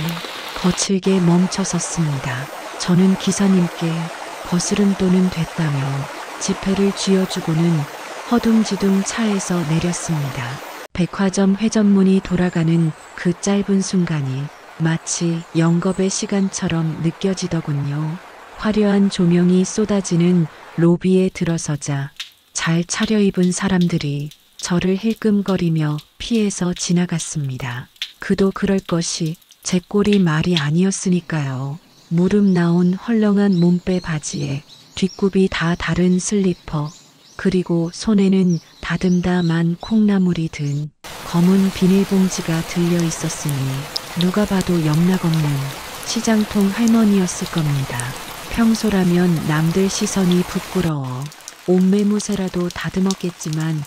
거칠게 멈춰 섰습니다. 저는 기사님께 거스름돈은 됐다며 지폐를 쥐어주고는 허둥지둥 차에서 내렸습니다. 백화점 회전문이 돌아가는 그 짧은 순간이 마치 영겁의 시간처럼 느껴지더군요. 화려한 조명이 쏟아지는 로비에 들어서자 잘 차려입은 사람들이 저를 힐끔거리며 피해서 지나갔습니다. 그도 그럴 것이 제 꼴이 말이 아니었으니까요. 무릎 나온 헐렁한 몸빼 바지에 뒷굽이 다 다른 슬리퍼, 그리고 손에는 다듬다 만 콩나물이 든 검은 비닐봉지가 들려 있었으니 누가 봐도 영락없는 시장통 할머니였을 겁니다. 평소라면 남들 시선이 부끄러워 옷매무새라도 다듬었겠지만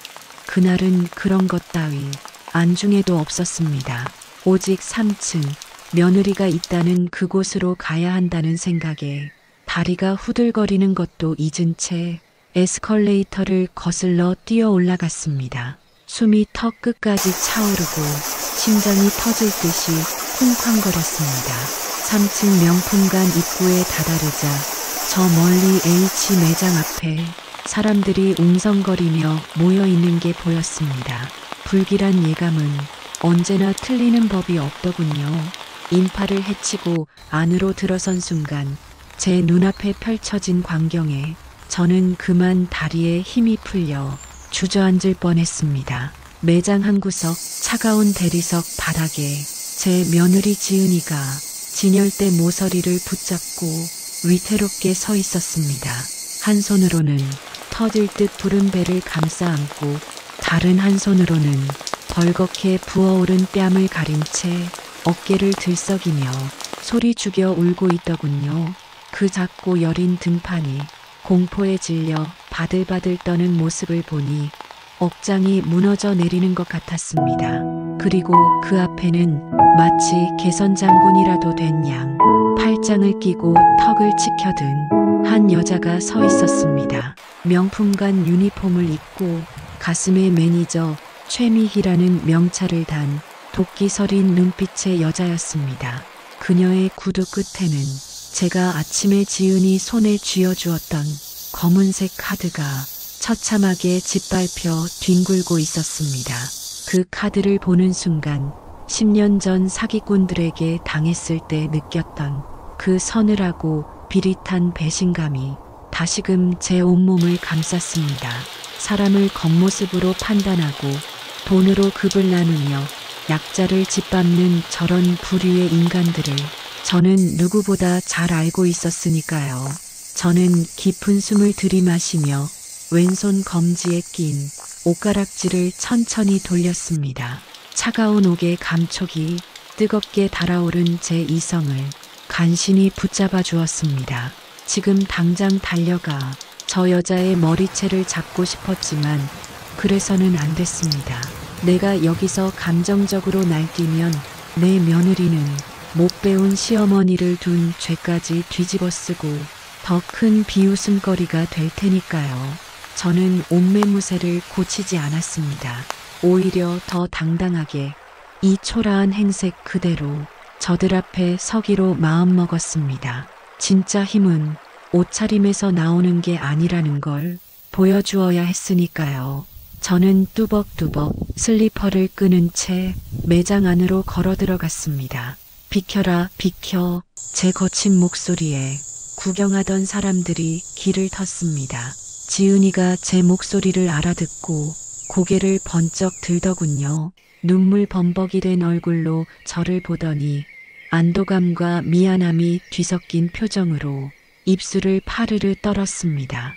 그날은 그런 것 따위 안중에도 없었습니다. 오직 3층 며느리가 있다는 그곳으로 가야 한다는 생각에 다리가 후들거리는 것도 잊은 채 에스컬레이터를 거슬러 뛰어 올라갔습니다. 숨이 턱 끝까지 차오르고 심장이 터질 듯이 쿵쾅거렸습니다. 3층 명품관 입구에 다다르자 저 멀리 H 매장 앞에 사람들이 웅성거리며 모여있는 게 보였습니다. 불길한 예감은 언제나 틀리는 법이 없더군요. 인파를 헤치고 안으로 들어선 순간 제 눈앞에 펼쳐진 광경에 저는 그만 다리에 힘이 풀려 주저앉을 뻔했습니다. 매장 한 구석 차가운 대리석 바닥에 제 며느리 지은이가 진열대 모서리를 붙잡고 위태롭게 서 있었습니다. 한 손으로는 터질 듯 부른 배를 감싸 안고 다른 한 손으로는 벌겋게 부어오른 뺨을 가린 채 어깨를 들썩이며 소리 죽여 울고 있더군요. 그 작고 여린 등판이 공포에 질려 바들바들 떠는 모습을 보니 억장이 무너져 내리는 것 같았습니다. 그리고 그 앞에는 마치 개선장군이라도 된 양 팔짱을 끼고 턱을 치켜든 한 여자가 서 있었습니다. 명품관 유니폼을 입고 가슴에 매니저 최미희라는 명찰을 단 도끼 서린 눈빛의 여자였습니다. 그녀의 구두 끝에는 제가 아침에 지은이 손에 쥐어주었던 검은색 카드가 처참하게 짓밟혀 뒹굴고 있었습니다. 그 카드를 보는 순간 10년 전 사기꾼들에게 당했을 때 느꼈던 그 서늘하고 비릿한 배신감이 다시금 제 온몸을 감쌌습니다. 사람을 겉모습으로 판단하고 돈으로 급을 나누며 약자를 짓밟는 저런 부류의 인간들을 저는 누구보다 잘 알고 있었으니까요. 저는 깊은 숨을 들이마시며 왼손 검지에 낀 옷가락지를 천천히 돌렸습니다. 차가운 옥의 감촉이 뜨겁게 달아오른 제 이성을 간신히 붙잡아 주었습니다. 지금 당장 달려가 저 여자의 머리채를 잡고 싶었지만 그래서는 안 됐습니다. 내가 여기서 감정적으로 날뛰면 내 며느리는 못 배운 시어머니를 둔 죄까지 뒤집어 쓰고 더 큰 비웃음거리가 될 테니까요. 저는 옷매무새를 고치지 않았습니다. 오히려 더 당당하게 이 초라한 행색 그대로 저들 앞에 서기로 마음먹었습니다. 진짜 힘은 옷차림에서 나오는 게 아니라는 걸 보여주어야 했으니까요. 저는 뚜벅뚜벅 슬리퍼를 끄는 채 매장 안으로 걸어 들어갔습니다. 비켜라, 비켜. 제 거친 목소리에 구경하던 사람들이 길을 텄습니다. 지은이가 제 목소리를 알아듣고 고개를 번쩍 들더군요. 눈물 범벅이 된 얼굴로 저를 보더니 안도감과 미안함이 뒤섞인 표정으로 입술을 파르르 떨었습니다.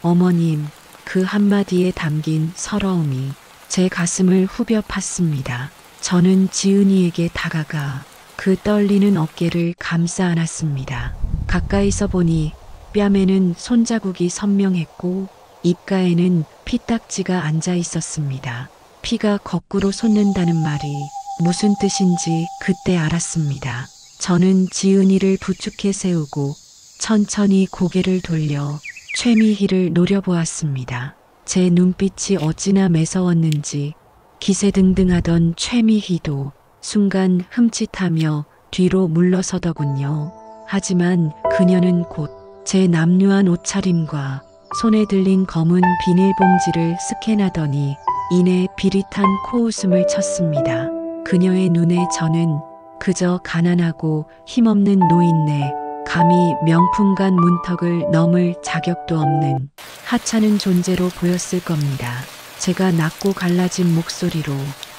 어머님, 그 한마디에 담긴 서러움이 제 가슴을 후벼 팠습니다. 저는 지은이에게 다가가 그 떨리는 어깨를 감싸 안았습니다. 가까이서 보니 뺨에는 손자국이 선명했고 입가에는 피딱지가 앉아 있었습니다. 피가 거꾸로 솟는다는 말이 무슨 뜻인지 그때 알았습니다. 저는 지은이를 부축해 세우고 천천히 고개를 돌려 최미희를 노려보았습니다. 제 눈빛이 어찌나 매서웠는지 기세등등하던 최미희도 순간 흠칫하며 뒤로 물러서더군요. 하지만 그녀는 곧 제 남루한 옷차림과 손에 들린 검은 비닐봉지를 스캔하더니 이내 비릿한 코웃음을 쳤습니다. 그녀의 눈에 저는 그저 가난하고 힘없는 노인네, 감히 명품관 문턱을 넘을 자격도 없는 하찮은 존재로 보였을 겁니다. 제가 낮고 갈라진 목소리로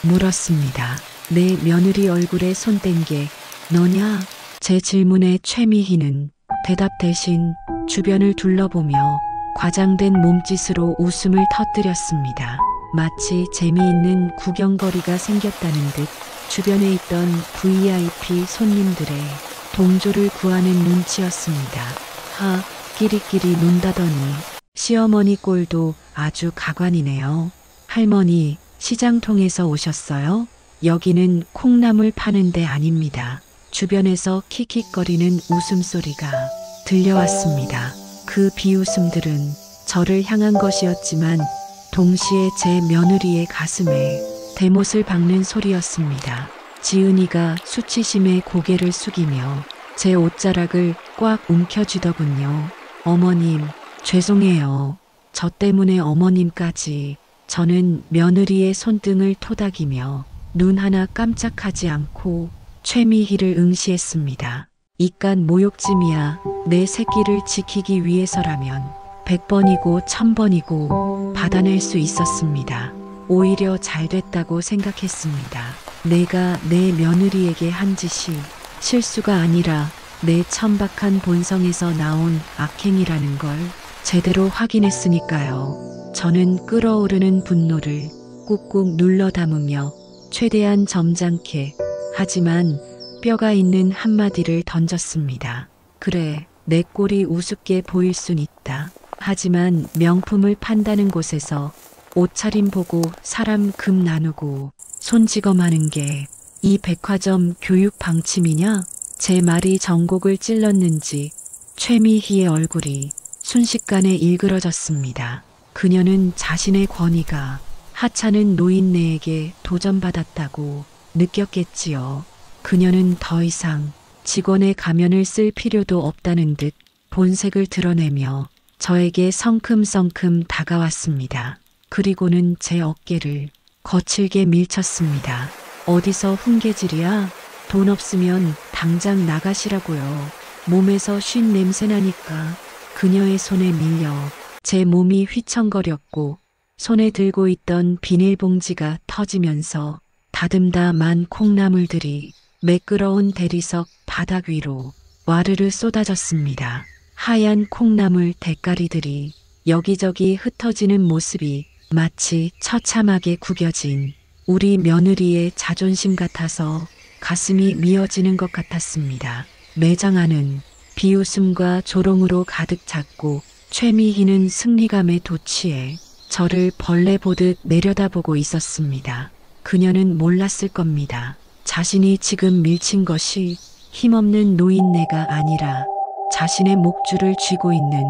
물었습니다. 내 며느리 얼굴에 손 댄 게 너냐? 제 질문에 최미희는 대답 대신 주변을 둘러보며 과장된 몸짓으로 웃음을 터뜨렸습니다. 마치 재미있는 구경거리가 생겼다는 듯 주변에 있던 VIP 손님들의 동조를 구하는 눈치였습니다. 끼리끼리 논다더니 시어머니 꼴도 아주 가관이네요. 할머니, 시장 통해서 오셨어요? 여기는 콩나물 파는 데 아닙니다. 주변에서 킥킥거리는 웃음소리가 들려왔습니다. 그 비웃음들은 저를 향한 것이었지만 동시에 제 며느리의 가슴에 대못을 박는 소리였습니다. 지은이가 수치심에 고개를 숙이며 제 옷자락을 꽉 움켜쥐더군요. 어머님, 죄송해요. 저 때문에 어머님까지. 저는 며느리의 손등을 토닥이며 눈 하나 깜짝하지 않고 최미희를 응시했습니다. 이깟 모욕짐이야. 내 새끼를 지키기 위해서라면 100번이고 1000번이고 받아낼 수 있었습니다. 오히려 잘 됐다고 생각했습니다. 내가 내 며느리에게 한 짓이 실수가 아니라 내 천박한 본성에서 나온 악행이라는 걸 제대로 확인했으니까요. 저는 끓어오르는 분노를 꾹꾹 눌러 담으며 최대한 점잖게 하지만 뼈가 있는 한마디를 던졌습니다. 그래, 내 꼴이 우습게 보일 순 있다. 하지만 명품을 판다는 곳에서 옷차림 보고 사람 금 나누고 손찌검하는 게 이 백화점 교육 방침이냐? 제 말이 전곡을 찔렀는지 최미희의 얼굴이 순식간에 일그러졌습니다. 그녀는 자신의 권위가 하찮은 노인네에게 도전받았다고 느꼈겠지요. 그녀는 더 이상 직원의 가면을 쓸 필요도 없다는 듯 본색을 드러내며 저에게 성큼성큼 다가왔습니다. 그리고는 제 어깨를 거칠게 밀쳤습니다. 어디서 훈계질이야? 돈 없으면 당장 나가시라고요. 몸에서 쉰 냄새 나니까 그녀의 손에 밀려 제 몸이 휘청거렸고 손에 들고 있던 비닐봉지가 터지면서 다듬다만 콩나물들이 매끄러운 대리석 바닥 위로 와르르 쏟아졌습니다. 하얀 콩나물 대가리들이 여기저기 흩어지는 모습이 마치 처참하게 구겨진 우리 며느리의 자존심 같아서 가슴이 미어지는 것 같았습니다. 매장 안은 비웃음과 조롱으로 가득 찼고 최미희는 승리감에 도취해 저를 벌레 보듯 내려다보고 있었습니다. 그녀는 몰랐을 겁니다. 자신이 지금 밀친 것이 힘없는 노인네가 아니라 자신의 목줄을 쥐고 있는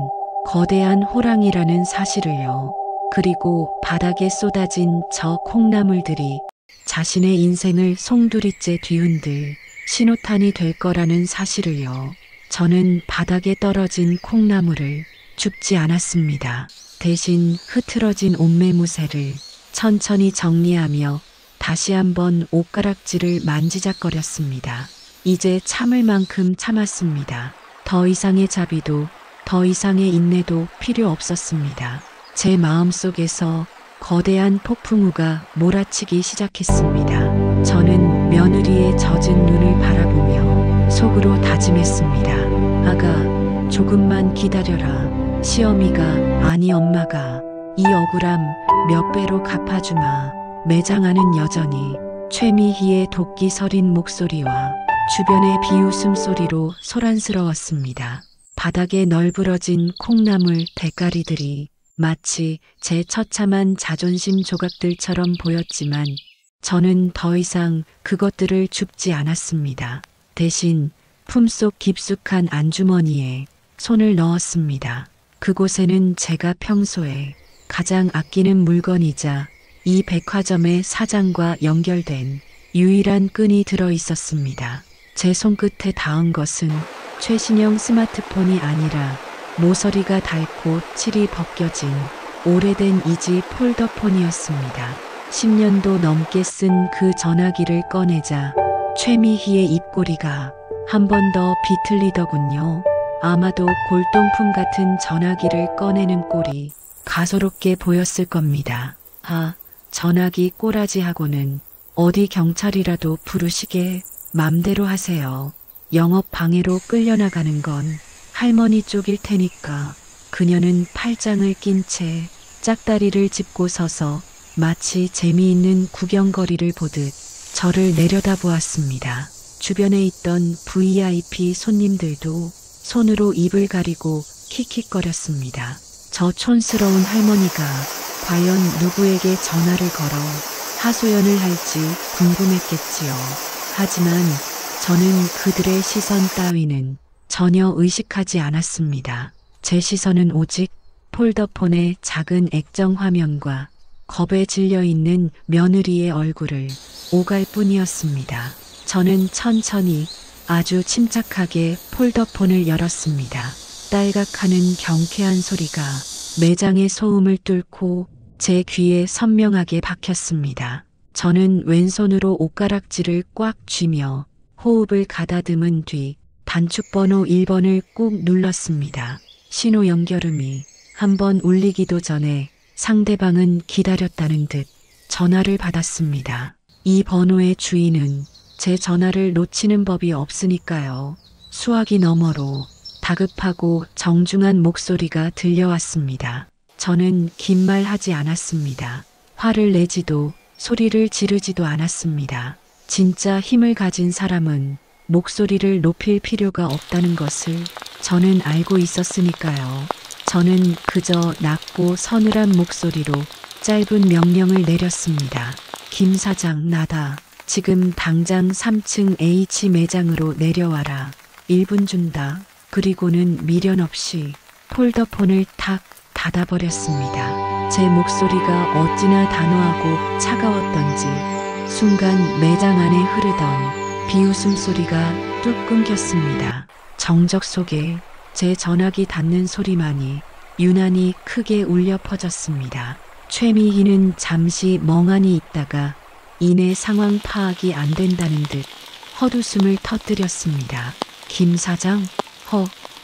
거대한 호랑이라는 사실을요. 그리고 바닥에 쏟아진 저 콩나물들이 자신의 인생을 송두리째 뒤흔들 신호탄이 될 거라는 사실을요. 저는 바닥에 떨어진 콩나물을 줍지 않았습니다. 대신 흐트러진 옷매무새를 천천히 정리하며 다시 한번 옷가락질을 만지작거렸습니다. 이제 참을 만큼 참았습니다. 더 이상의 자비도 더 이상의 인내도 필요 없었습니다. 제 마음속에서 거대한 폭풍우가 몰아치기 시작했습니다. 저는 며느리의 젖은 눈을 바라보며 속으로 다짐했습니다. 아가, 조금만 기다려라. 시어미가, 아니 엄마가 이 억울함 몇 배로 갚아주마. 매장 안은 여전히 최미희의 도끼 서린 목소리와 주변의 비웃음 소리로 소란스러웠습니다. 바닥에 널브러진 콩나물 대가리들이 마치 제 처참한 자존심 조각들처럼 보였지만 저는 더 이상 그것들을 줍지 않았습니다. 대신 품속 깊숙한 안주머니에 손을 넣었습니다. 그곳에는 제가 평소에 가장 아끼는 물건이자 이 백화점의 사장과 연결된 유일한 끈이 들어 있었습니다. 제 손끝에 닿은 것은 최신형 스마트폰이 아니라 모서리가 닳고 칠이 벗겨진 오래된 이지 폴더폰이었습니다. 10년도 넘게 쓴 그 전화기를 꺼내자 최미희의 입꼬리가 한 번 더 비틀리더군요. 아마도 골동품 같은 전화기를 꺼내는 꼴이 가소롭게 보였을 겁니다. 아, 전화기 꼬라지하고는 어디 경찰이라도 부르시게 맘대로 하세요. 영업 방해로 끌려나가는 건 할머니 쪽일 테니까. 그녀는 팔짱을 낀 채 짝다리를 짚고 서서 마치 재미있는 구경거리를 보듯 저를 내려다보았습니다. 주변에 있던 VIP 손님들도 손으로 입을 가리고 킥킥거렸습니다. 저 촌스러운 할머니가 과연 누구에게 전화를 걸어 하소연을 할지 궁금했겠지요. 하지만 저는 그들의 시선 따위는 전혀 의식하지 않았습니다. 제 시선은 오직 폴더폰의 작은 액정 화면과 겁에 질려 있는 며느리의 얼굴을 오갈 뿐이었습니다. 저는 천천히 아주 침착하게 폴더폰을 열었습니다. 딸각하는 경쾌한 소리가 매장의 소음을 뚫고 제 귀에 선명하게 박혔습니다. 저는 왼손으로 옷가락질을 꽉 쥐며 호흡을 가다듬은 뒤 단축번호 1번을 꾹 눌렀습니다. 신호 연결음이 한 번 울리기도 전에 상대방은 기다렸다는 듯 전화를 받았습니다. 이 번호의 주인은 제 전화를 놓치는 법이 없으니까요. 수화기 너머로 다급하고 정중한 목소리가 들려왔습니다. 저는 긴 말 하지 않았습니다. 화를 내지도 소리를 지르지도 않았습니다. 진짜 힘을 가진 사람은 목소리를 높일 필요가 없다는 것을 저는 알고 있었으니까요. 저는 그저 낮고 서늘한 목소리로 짧은 명령을 내렸습니다. 김 사장, 나다. 지금 당장 3층 H 매장으로 내려와라. 1분 준다. 그리고는 미련 없이 폴더폰을 탁 닫아버렸습니다. 제 목소리가 어찌나 단호하고 차가웠던지 순간 매장 안에 흐르던 비웃음 소리가 뚝 끊겼습니다. 정적 속에 제 전화기 닫는 소리만이 유난히 크게 울려 퍼졌습니다. 최미희는 잠시 멍하니 있다가 이내 상황 파악이 안 된다는 듯 헛웃음을 터뜨렸습니다. 김 사장?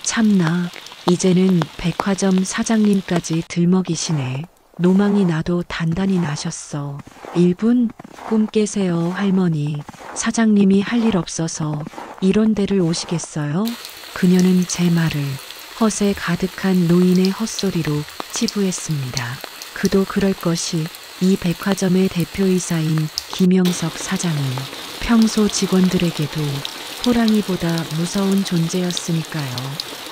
참나. 이제는 백화점 사장님까지 들먹이시네. 노망이 나도 단단히 나셨어. 1분? 꿈 깨세요, 할머니. 사장님이 할 일 없어서 이런 데를 오시겠어요? 그녀는 제 말을 헛에 가득한 노인의 헛소리로 치부했습니다. 그도 그럴 것이 이 백화점의 대표이사인 김영석 사장은 평소 직원들에게도 호랑이보다 무서운 존재였으니까요.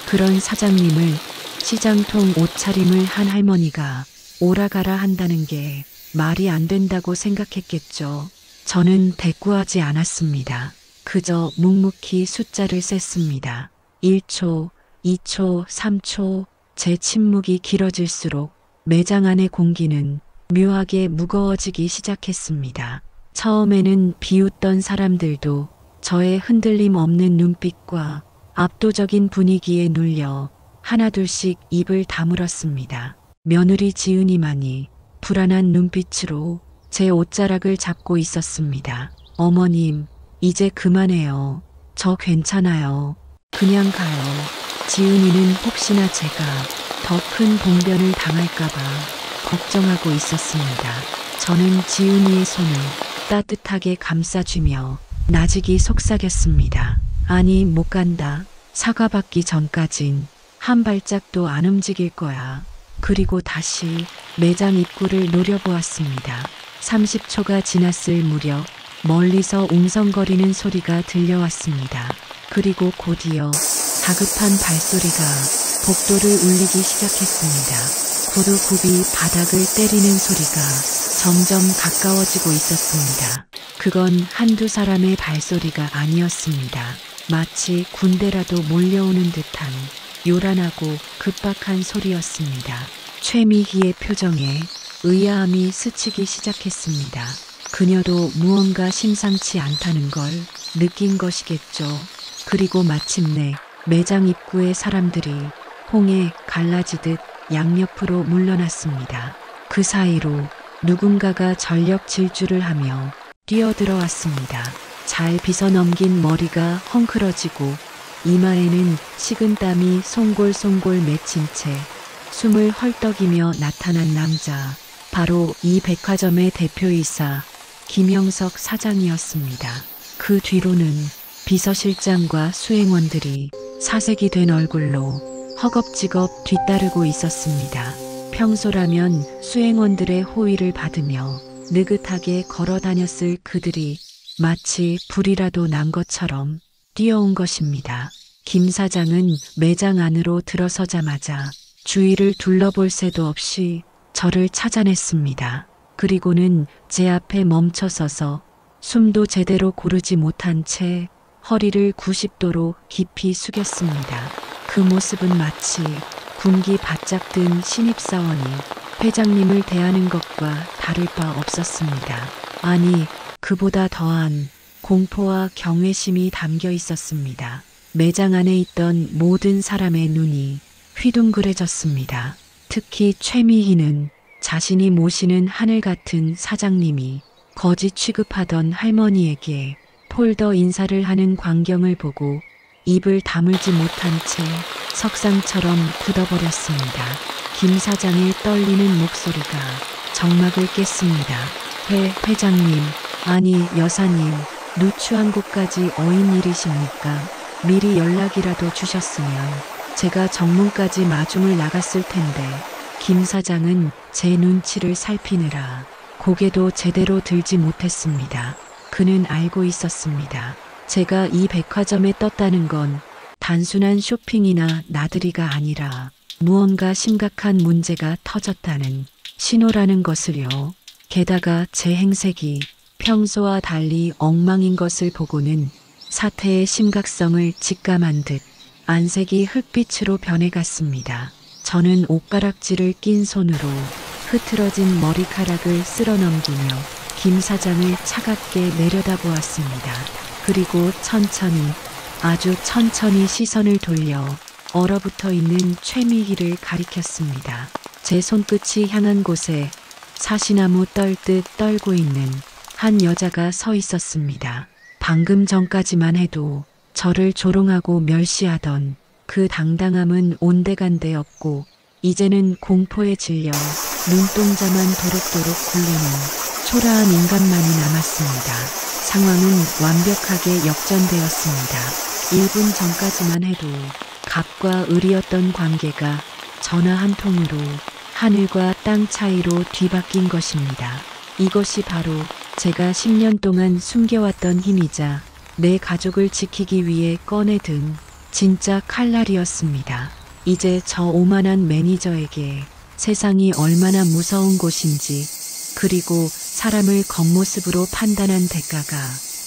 그런 사장님을 시장통 옷차림을 한 할머니가 오라가라 한다는 게 말이 안 된다고 생각했겠죠. 저는 대꾸하지 않았습니다. 그저 묵묵히 숫자를 셌습니다. 1초, 2초, 3초. 제 침묵이 길어질수록 매장 안의 공기는 묘하게 무거워지기 시작했습니다. 처음에는 비웃던 사람들도 저의 흔들림 없는 눈빛과 압도적인 분위기에 눌려 하나둘씩 입을 다물었습니다. 며느리 지은이만이 불안한 눈빛으로 제 옷자락을 잡고 있었습니다. 어머님, 이제 그만해요. 저 괜찮아요. 그냥 가요. 지은이는 혹시나 제가 더 큰 봉변을 당할까봐 걱정하고 있었습니다. 저는 지은이의 손을 따뜻하게 감싸주며 나직이 속삭였습니다. 아니, 못 간다. 사과받기 전까진 한 발짝도 안 움직일 거야. 그리고 다시 매장 입구를 노려보았습니다. 30초가 지났을 무렵 멀리서 웅성거리는 소리가 들려왔습니다. 그리고 곧이어 다급한 발소리가 복도를 울리기 시작했습니다. 구두굽이 바닥을 때리는 소리가 점점 가까워지고 있었습니다. 그건 한두 사람의 발소리가 아니었습니다. 마치 군대라도 몰려오는 듯한 요란하고 급박한 소리였습니다. 최미희의 표정에 의아함이 스치기 시작했습니다. 그녀도 무언가 심상치 않다는 걸 느낀 것이겠죠. 그리고 마침내 매장 입구의 사람들이 홍해 갈라지듯 양옆으로 물러났습니다. 그 사이로 누군가가 전력 질주를 하며 뛰어들어왔습니다. 잘 빗어넘긴 머리가 헝클어지고 이마에는 식은땀이 송골송골 맺힌 채 숨을 헐떡이며 나타난 남자. 바로 이 백화점의 대표이사 김영석 사장이었습니다. 그 뒤로는 비서실장과 수행원들이 사색이 된 얼굴로 허겁지겁 뒤따르고 있었습니다. 평소라면 수행원들의 호의를 받으며 느긋하게 걸어 다녔을 그들이 마치 불이라도 난 것처럼 뛰어온 것입니다. 김 사장은 매장 안으로 들어서자마자 주위를 둘러볼 새도 없이 저를 찾아냈습니다. 그리고는 제 앞에 멈춰서서 숨도 제대로 고르지 못한 채 허리를 90도로 깊이 숙였습니다. 그 모습은 마치 군기 바짝 든 신입사원이 회장님을 대하는 것과 다를 바 없었습니다. 아니, 그보다 더한 공포와 경외심이 담겨 있었습니다. 매장 안에 있던 모든 사람의 눈이 휘둥그레졌습니다. 특히 최미희는 자신이 모시는 하늘 같은 사장님이 거지 취급하던 할머니에게 폴더 인사를 하는 광경을 보고 입을 다물지 못한 채 석상처럼 굳어버렸습니다. 김 사장의 떨리는 목소리가 정막을 깼습니다. 회장님, 아니 여사님, 누추한 곳까지 어인 일이십니까? 미리 연락이라도 주셨으면 제가 정문까지 마중을 나갔을 텐데. 김 사장은 제 눈치를 살피느라 고개도 제대로 들지 못했습니다. 그는 알고 있었습니다. 제가 이 백화점에 떴다는 건 단순한 쇼핑이나 나들이가 아니라 무언가 심각한 문제가 터졌다는 신호라는 것을요. 게다가 제 행색이 평소와 달리 엉망인 것을 보고는 사태의 심각성을 직감한 듯 안색이 흑빛으로 변해갔습니다. 저는 옷가락지를 낀 손으로 흐트러진 머리카락을 쓸어 넘기며 김 사장을 차갑게 내려다보았습니다. 그리고 천천히, 아주 천천히 시선을 돌려 얼어붙어 있는 최미희를 가리켰습니다. 제 손끝이 향한 곳에 사시나무 떨듯 떨고 있는 한 여자가 서 있었습니다. 방금 전까지만 해도 저를 조롱하고 멸시하던 그 당당함은 온데간데 없고 이제는 공포에 질려 눈동자만 도록도록 굴리는 초라한 인간만이 남았습니다. 상황은 완벽하게 역전되었습니다. 1분 전까지만 해도 갑과 을이었던 관계가 전화 한 통으로 하늘과 땅 차이로 뒤바뀐 것입니다. 이것이 바로 제가 10년 동안 숨겨왔던 힘이자 내 가족을 지키기 위해 꺼내든 진짜 칼날이었습니다. 이제 저 오만한 매니저에게 세상이 얼마나 무서운 곳인지, 그리고 사람을 겉모습으로 판단한 대가가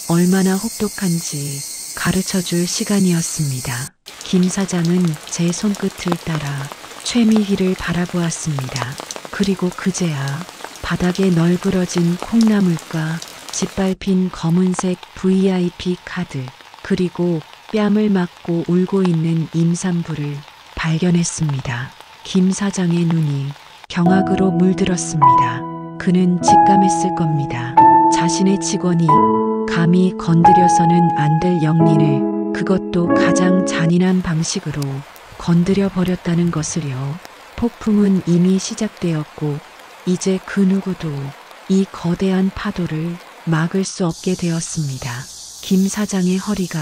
얼마나 혹독한지 가르쳐줄 시간이었습니다. 김 사장은 제 손끝을 따라 최미희를 바라보았습니다. 그리고 그제야 바닥에 널브러진 콩나물과 짓밟힌 검은색 VIP 카드, 그리고 뺨을 맞고 울고 있는 임산부를 발견했습니다. 김 사장의 눈이 경악으로 물들었습니다. 그는 직감했을 겁니다. 자신의 직원이 감히 건드려서는 안 될 영린을, 그것도 가장 잔인한 방식으로 건드려 버렸다는 것을요. 폭풍은 이미 시작되었고 이제 그 누구도 이 거대한 파도를 막을 수 없게 되었습니다. 김 사장의 허리가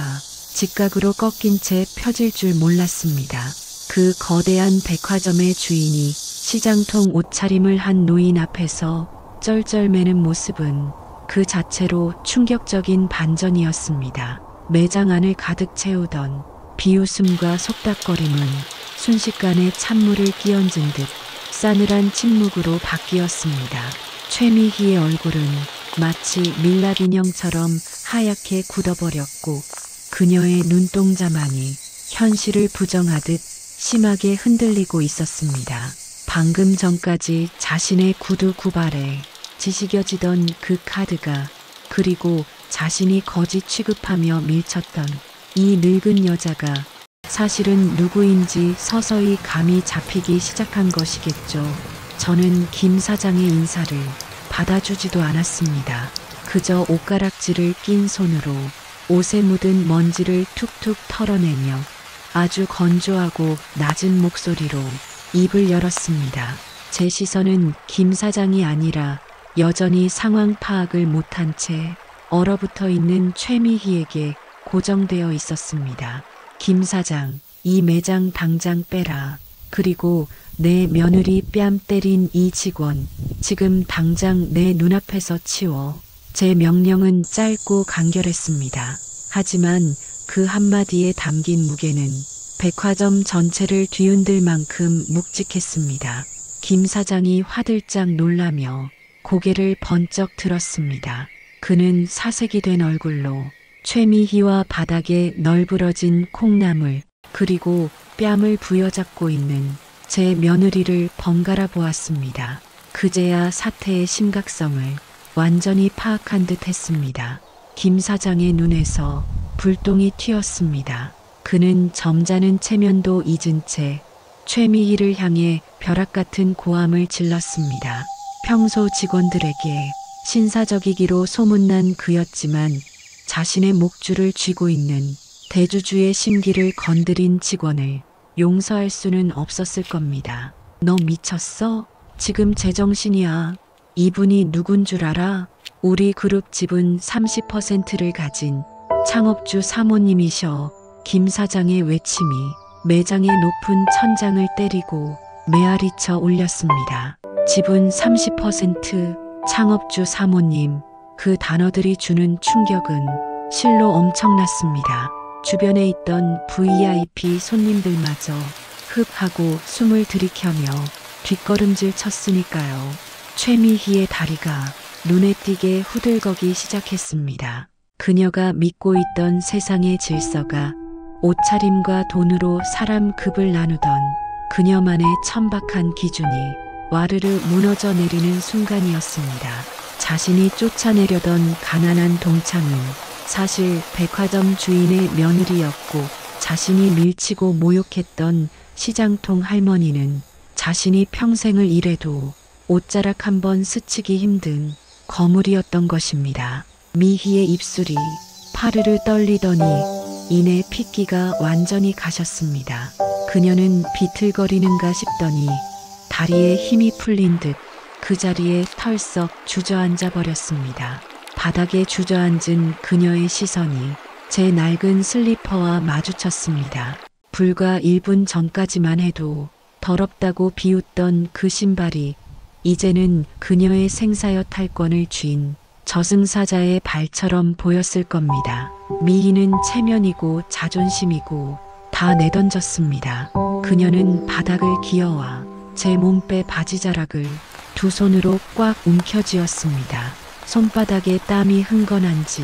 직각으로 꺾인 채 펴질 줄 몰랐습니다. 그 거대한 백화점의 주인이 시장통 옷차림을 한 노인 앞에서 쩔쩔매는 모습은 그 자체로 충격적인 반전이었습니다. 매장 안을 가득 채우던 비웃음과 속닥거림은 순식간에 찬물을 끼얹은 듯 싸늘한 침묵으로 바뀌었습니다. 최미희의 얼굴은 마치 밀랍 인형처럼 하얗게 굳어버렸고 그녀의 눈동자만이 현실을 부정하듯 심하게 흔들리고 있었습니다. 방금 전까지 자신의 구두 구발에 지시겨지던 그 카드가, 그리고 자신이 거지 취급하며 밀쳤던 이 늙은 여자가 사실은 누구인지 서서히 감이 잡히기 시작한 것이겠죠. 저는 김 사장의 인사를 받아주지도 않았습니다. 그저 옷가락지를 낀 손으로 옷에 묻은 먼지를 툭툭 털어내며 아주 건조하고 낮은 목소리로 입을 열었습니다. 제 시선은 김 사장이 아니라 여전히 상황 파악을 못한 채 얼어붙어 있는 최미희에게 고정되어 있었습니다. 김 사장, 이 매장 당장 빼라. 그리고 내 며느리 뺨 때린 이 직원, 지금 당장 내 눈앞에서 치워. 제 명령은 짧고 간결했습니다. 하지만 그 한마디에 담긴 무게는 백화점 전체를 뒤흔들 만큼 묵직했습니다. 김 사장이 화들짝 놀라며 고개를 번쩍 들었습니다. 그는 사색이 된 얼굴로 최미희와 바닥에 널브러진 콩나물, 그리고 뺨을 부여잡고 있는 제 며느리를 번갈아 보았습니다. 그제야 사태의 심각성을 완전히 파악한 듯 했습니다. 김 사장의 눈에서 불똥이 튀었습니다. 그는 점잖은 체면도 잊은 채 최미희를 향해 벼락 같은 고함을 질렀습니다. 평소 직원들에게 신사적이기로 소문난 그였지만 자신의 목줄을 쥐고 있는 대주주의 심기를 건드린 직원을 용서할 수는 없었을 겁니다. 너 미쳤어? 지금 제정신이야. 이분이 누군 줄 알아? 우리 그룹 지분 30%를 가진 창업주 사모님이셔. 김 사장의 외침이 매장의 높은 천장을 때리고 메아리쳐 울렸습니다. 지분 30% 창업주 사모님. 그 단어들이 주는 충격은 실로 엄청났습니다. 주변에 있던 VIP 손님들마저 흡 하고 숨을 들이켜며 뒷걸음질 쳤으니까요. 최미희의 다리가 눈에 띄게 후들거기 시작했습니다. 그녀가 믿고 있던 세상의 질서가 옷차림과 돈으로 사람 급을 나누던 그녀만의 천박한 기준이 와르르 무너져 내리는 순간이었습니다. 자신이 쫓아내려던 가난한 동창은 사실 백화점 주인의 며느리였고, 자신이 밀치고 모욕했던 시장통 할머니는 자신이 평생을 일해도 옷자락 한번 스치기 힘든 거물이었던 것입니다. 미희의 입술이 파르르 떨리더니 이내 핏기가 완전히 가셨습니다. 그녀는 비틀거리는가 싶더니 다리에 힘이 풀린 듯 그 자리에 털썩 주저앉아 버렸습니다. 바닥에 주저앉은 그녀의 시선이 제 낡은 슬리퍼와 마주쳤습니다. 불과 1분 전까지만 해도 더럽다고 비웃던 그 신발이 이제는 그녀의 생사여 탈권을 쥔 저승사자의 발처럼 보였을 겁니다. 미희는 체면이고 자존심이고 다 내던졌습니다. 그녀는 바닥을 기어와 제 몸빼 바지자락을 두 손으로 꽉 움켜쥐었습니다. 손바닥에 땀이 흥건한지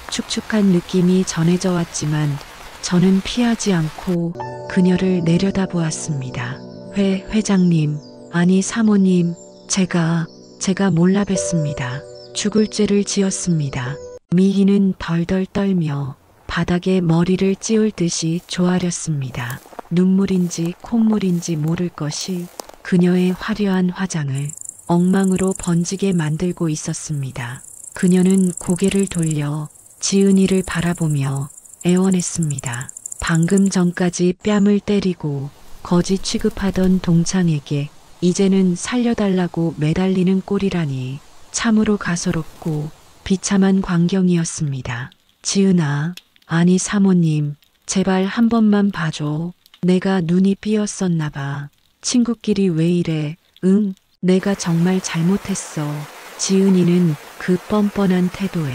축축한 느낌이 전해져 왔지만 저는 피하지 않고 그녀를 내려다보았습니다. 회장님, 아니 사모님, 제가 몰라 뵀습니다. 죽을 죄를 지었습니다. 미희는 덜덜 떨며 바닥에 머리를 찌울 듯이 조아렸습니다. 눈물인지 콧물인지 모를 것이 그녀의 화려한 화장을 엉망으로 번지게 만들고 있었습니다. 그녀는 고개를 돌려 지은이를 바라보며 애원했습니다. 방금 전까지 뺨을 때리고 거지 취급하던 동창에게 이제는 살려달라고 매달리는 꼴이라니 참으로 가소롭고 비참한 광경이었습니다. 지은아, 아니 사모님, 제발 한 번만 봐줘. 내가 눈이 삐었었나 봐. 친구끼리 왜 이래? 응, 내가 정말 잘못했어. 지은이는 그 뻔뻔한 태도에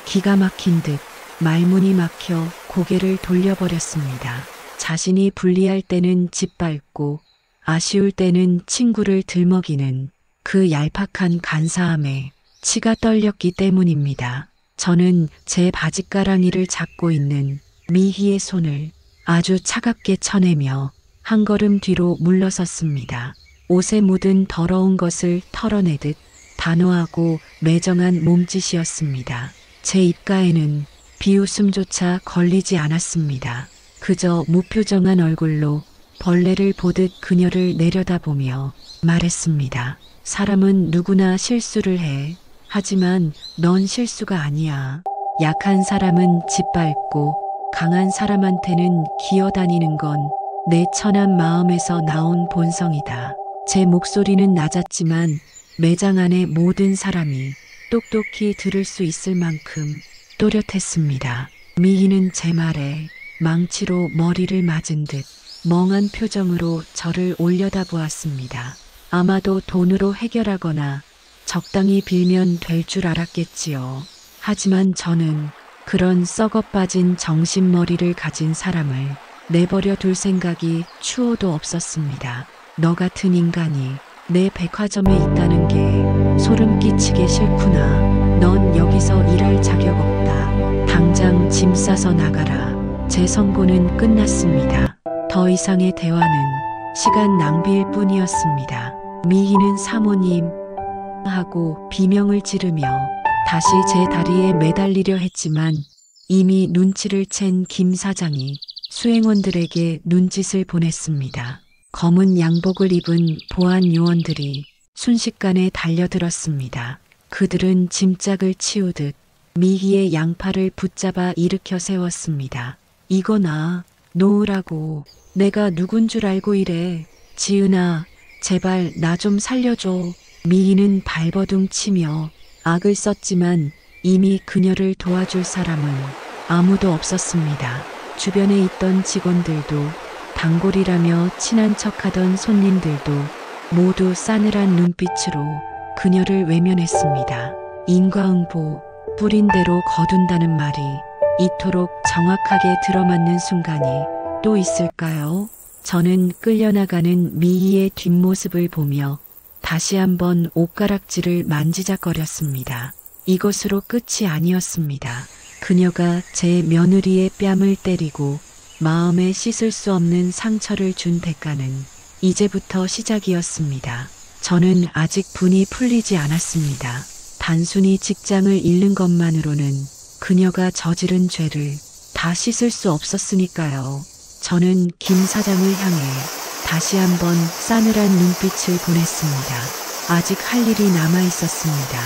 기가 막힌 듯 말문이 막혀 고개를 돌려버렸습니다. 자신이 불리할 때는 짓밟고 아쉬울 때는 친구를 들먹이는 그 얄팍한 간사함에 치가 떨렸기 때문입니다. 저는 제 바짓가랑이를 잡고 있는 미희의 손을 아주 차갑게 쳐내며 한 걸음 뒤로 물러섰습니다. 옷에 묻은 더러운 것을 털어내듯 단호하고 매정한 몸짓이었습니다. 제 입가에는 비웃음조차 걸리지 않았습니다. 그저 무표정한 얼굴로 벌레를 보듯 그녀를 내려다보며 말했습니다. 사람은 누구나 실수를 해. 하지만 넌 실수가 아니야. 약한 사람은 짓밟고 강한 사람한테는 기어다니는 건 내 천한 마음에서 나온 본성이다. 제 목소리는 낮았지만 매장 안의 모든 사람이 똑똑히 들을 수 있을 만큼 또렷했습니다. 미희는 제 말에 망치로 머리를 맞은 듯 멍한 표정으로 저를 올려다보았습니다. 아마도 돈으로 해결하거나 적당히 빌면 될 줄 알았겠지요. 하지만 저는 그런 썩어빠진 정신머리를 가진 사람을 내버려 둘 생각이 추호도 없었습니다. 너 같은 인간이 내 백화점에 있다는 게 소름 끼치게 싫구나. 넌 여기서 일할 자격 없다. 당장 짐 싸서 나가라. 제 선고는 끝났습니다. 더 이상의 대화는 시간 낭비일 뿐이었습니다. 미희는 사모님 하고 비명을 지르며 다시 제 다리에 매달리려 했지만 이미 눈치를 챈 김 사장이 수행원들에게 눈짓을 보냈습니다. 검은 양복을 입은 보안 요원들이 순식간에 달려들었습니다. 그들은 짐짝을 치우듯 미희의 양팔을 붙잡아 일으켜 세웠습니다. 이거 놓으라고. 내가 누군 줄 알고 이래. 지은아, 제발 나 좀 살려줘. 미희는 발버둥 치며 악을 썼지만 이미 그녀를 도와줄 사람은 아무도 없었습니다. 주변에 있던 직원들도 단골이라며 친한 척하던 손님들도 모두 싸늘한 눈빛으로 그녀를 외면했습니다. 인과응보, 뿌린 대로 거둔다는 말이 이토록 정확하게 들어맞는 순간이 또 있을까요? 저는 끌려나가는 미희의 뒷모습을 보며 다시 한번 옷가락질을 만지작거렸습니다. 이것으로 끝이 아니었습니다. 그녀가 제 며느리의 뺨을 때리고 마음에 씻을 수 없는 상처를 준 대가는 이제부터 시작이었습니다. 저는 아직 분이 풀리지 않았습니다. 단순히 직장을 잃는 것만으로는 그녀가 저지른 죄를 다 씻을 수 없었으니까요. 저는 김 사장을 향해 다시 한번 싸늘한 눈빛을 보냈습니다. 아직 할 일이 남아 있었습니다.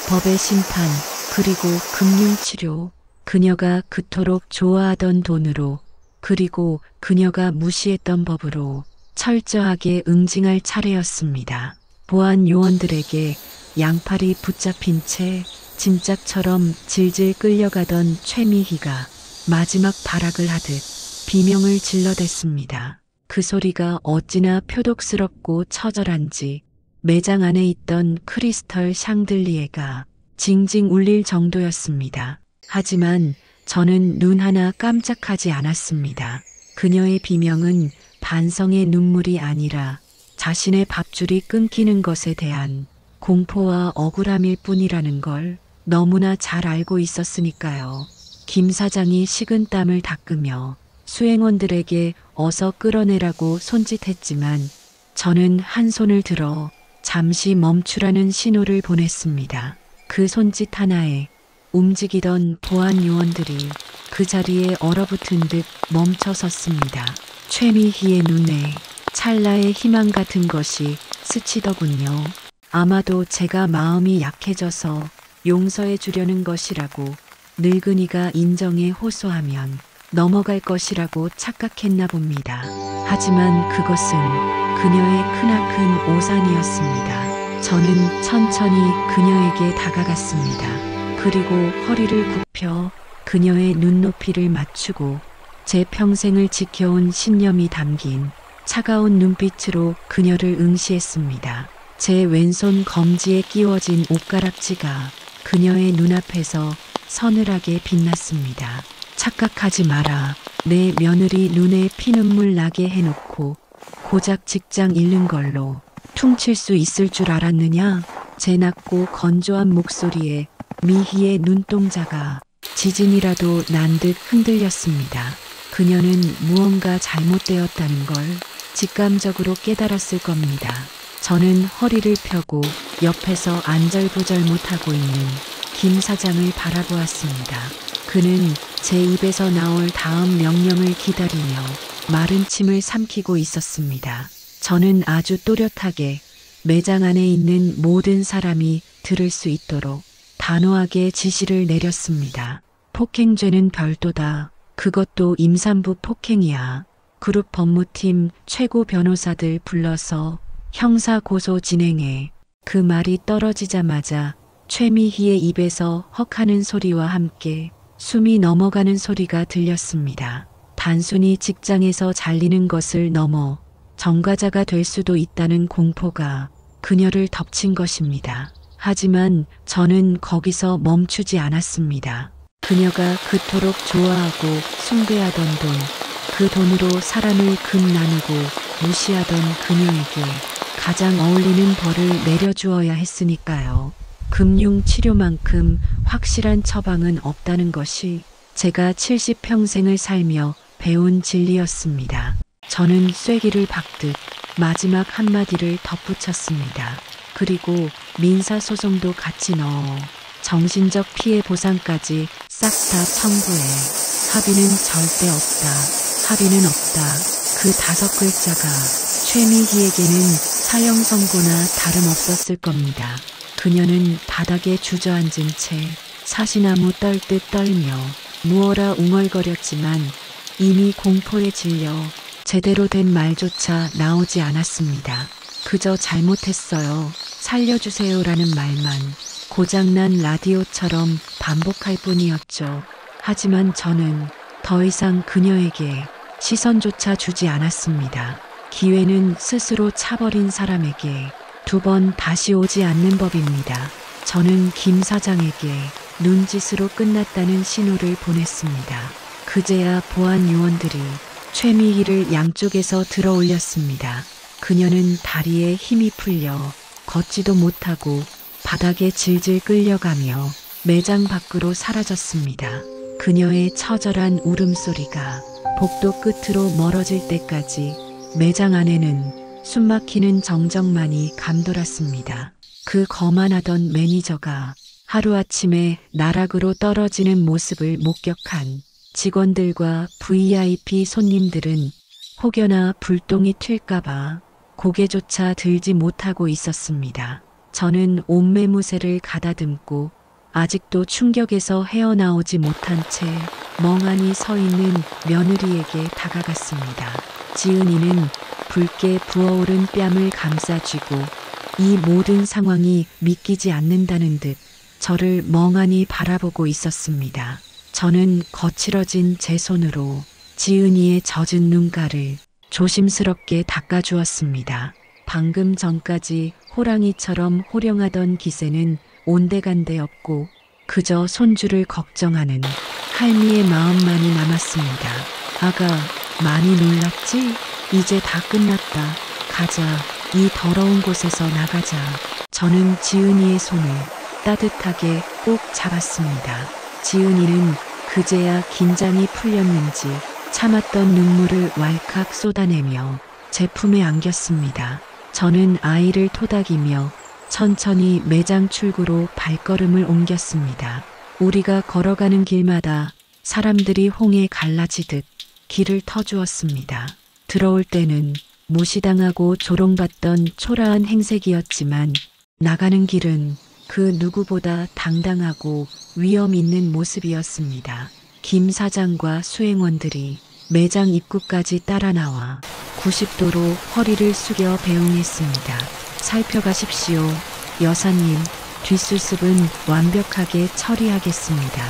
법의 심판, 그리고 금융치료, 그녀가 그토록 좋아하던 돈으로, 그리고 그녀가 무시했던 법으로 철저하게 응징할 차례였습니다. 보안 요원들에게 양팔이 붙잡힌 채 짐짝처럼 질질 끌려가던 최미희가 마지막 발악을 하듯 비명을 질러댔습니다. 그 소리가 어찌나 표독스럽고 처절한지 매장 안에 있던 크리스털 샹들리에가 징징 울릴 정도였습니다. 하지만 저는 눈 하나 깜짝하지 않았습니다. 그녀의 비명은 반성의 눈물이 아니라 자신의 밥줄이 끊기는 것에 대한 공포와 억울함일 뿐이라는 걸 너무나 잘 알고 있었으니까요. 김 사장이 식은 땀을 닦으며 수행원들에게 어서 끌어내라고 손짓했지만 저는 한 손을 들어 잠시 멈추라는 신호를 보냈습니다. 그 손짓 하나에 움직이던 보안 요원들이 그 자리에 얼어붙은 듯 멈춰 섰습니다. 최미희의 눈에 찰나의 희망 같은 것이 스치더군요. 아마도 제가 마음이 약해져서 용서해 주려는 것이라고 늙은이가 인정에 호소하면 넘어갈 것이라고 착각했나 봅니다. 하지만 그것은 그녀의 크나큰 오산이었습니다. 저는 천천히 그녀에게 다가갔습니다. 그리고 허리를 굽혀 그녀의 눈높이를 맞추고 제 평생을 지켜온 신념이 담긴 차가운 눈빛으로 그녀를 응시했습니다. 제 왼손 검지에 끼워진 옷가락지가 그녀의 눈앞에서 서늘하게 빛났습니다. 착각하지 마라. 내 며느리 눈에 피눈물 나게 해놓고 고작 직장 잃는 걸로 퉁칠 수 있을 줄 알았느냐? 제 낮고 건조한 목소리에 미희의 눈동자가 지진이라도 난 듯 흔들렸습니다. 그녀는 무언가 잘못되었다는 걸 직감적으로 깨달았을 겁니다. 저는 허리를 펴고 옆에서 안절부절 못하고 있는 김 사장을 바라보았습니다. 그는 제 입에서 나올 다음 명령을 기다리며 마른 침을 삼키고 있었습니다. 저는 아주 또렷하게 매장 안에 있는 모든 사람이 들을 수 있도록 단호하게 지시를 내렸습니다. 폭행죄는 별도다. 그것도 임산부 폭행이야. 그룹 법무팀 최고 변호사들 불러서 형사 고소 진행해. 그 말이 떨어지자마자 최미희의 입에서 헉하는 소리와 함께 숨이 넘어가는 소리가 들렸습니다. 단순히 직장에서 잘리는 것을 넘어 전과자가 될 수도 있다는 공포가 그녀를 덮친 것입니다. 하지만 저는 거기서 멈추지 않았습니다. 그녀가 그토록 좋아하고 숭배하던 돈, 그 돈으로 사람을 금 나누고 무시하던 그녀에게 가장 어울리는 벌을 내려주어야 했으니까요. 금융 치료만큼 확실한 처방은 없다는 것이 제가 70평생을 살며 배운 진리였습니다. 저는 쐐기를 박듯 마지막 한마디를 덧붙였습니다. 그리고 민사소송도 같이 넣어 정신적 피해 보상까지 싹 다 청구해. 합의는 절대 없다. 합의는 없다. 그 5글자가 최미희에게는 사형 선고나 다름없었을 겁니다. 그녀는 바닥에 주저앉은 채 사시나무 떨듯 떨며 무어라 웅얼거렸지만 이미 공포에 질려 제대로 된 말조차 나오지 않았습니다. 그저 잘못했어요. 살려주세요라는 말만 고장난 라디오처럼 반복할 뿐이었죠. 하지만 저는 더 이상 그녀에게 시선조차 주지 않았습니다. 기회는 스스로 차버린 사람에게 두 번 다시 오지 않는 법입니다. 저는 김 사장에게 눈짓으로 끝났다는 신호를 보냈습니다. 그제야 보안 요원들이 최미희를 양쪽에서 들어 올렸습니다. 그녀는 다리에 힘이 풀려 걷지도 못하고 바닥에 질질 끌려가며 매장 밖으로 사라졌습니다. 그녀의 처절한 울음소리가 복도 끝으로 멀어질 때까지 매장 안에는 숨막히는 정적만이 감돌았습니다. 그 거만하던 매니저가 하루아침에 나락으로 떨어지는 모습을 목격한 직원들과 VIP 손님들은 혹여나 불똥이 튈까봐 고개조차 들지 못하고 있었습니다. 저는 옷매무새를 가다듬고 아직도 충격에서 헤어나오지 못한 채 멍하니 서 있는 며느리에게 다가갔습니다. 지은이는 붉게 부어오른 뺨을 감싸쥐고 이 모든 상황이 믿기지 않는다는 듯 저를 멍하니 바라보고 있었습니다. 저는 거칠어진 제 손으로 지은이의 젖은 눈가를 조심스럽게 닦아주었습니다. 방금 전까지 호랑이처럼 호령하던 기세는 온데간데 없고 그저 손주를 걱정하는 할미의 마음만이 남았습니다. 아가, 많이 놀랐지? 이제 다 끝났다. 가자. 이 더러운 곳에서 나가자. 저는 지은이의 손을 따뜻하게 꼭 잡았습니다. 지은이는 그제야 긴장이 풀렸는지 참았던 눈물을 왈칵 쏟아내며 제 품에 안겼습니다. 저는 아이를 토닥이며 천천히 매장 출구로 발걸음을 옮겼습니다. 우리가 걸어가는 길마다 사람들이 홍해 갈라지듯 길을 터주었습니다. 들어올 때는 무시당하고 조롱받던 초라한 행색이었지만 나가는 길은 그 누구보다 당당하고 위험 있는 모습이었습니다. 김 사장과 수행원들이 매장 입구까지 따라 나와 90도로 허리를 숙여 배웅했습니다. 살펴가십시오. 여사님, 뒷수습은 완벽하게 처리하겠습니다.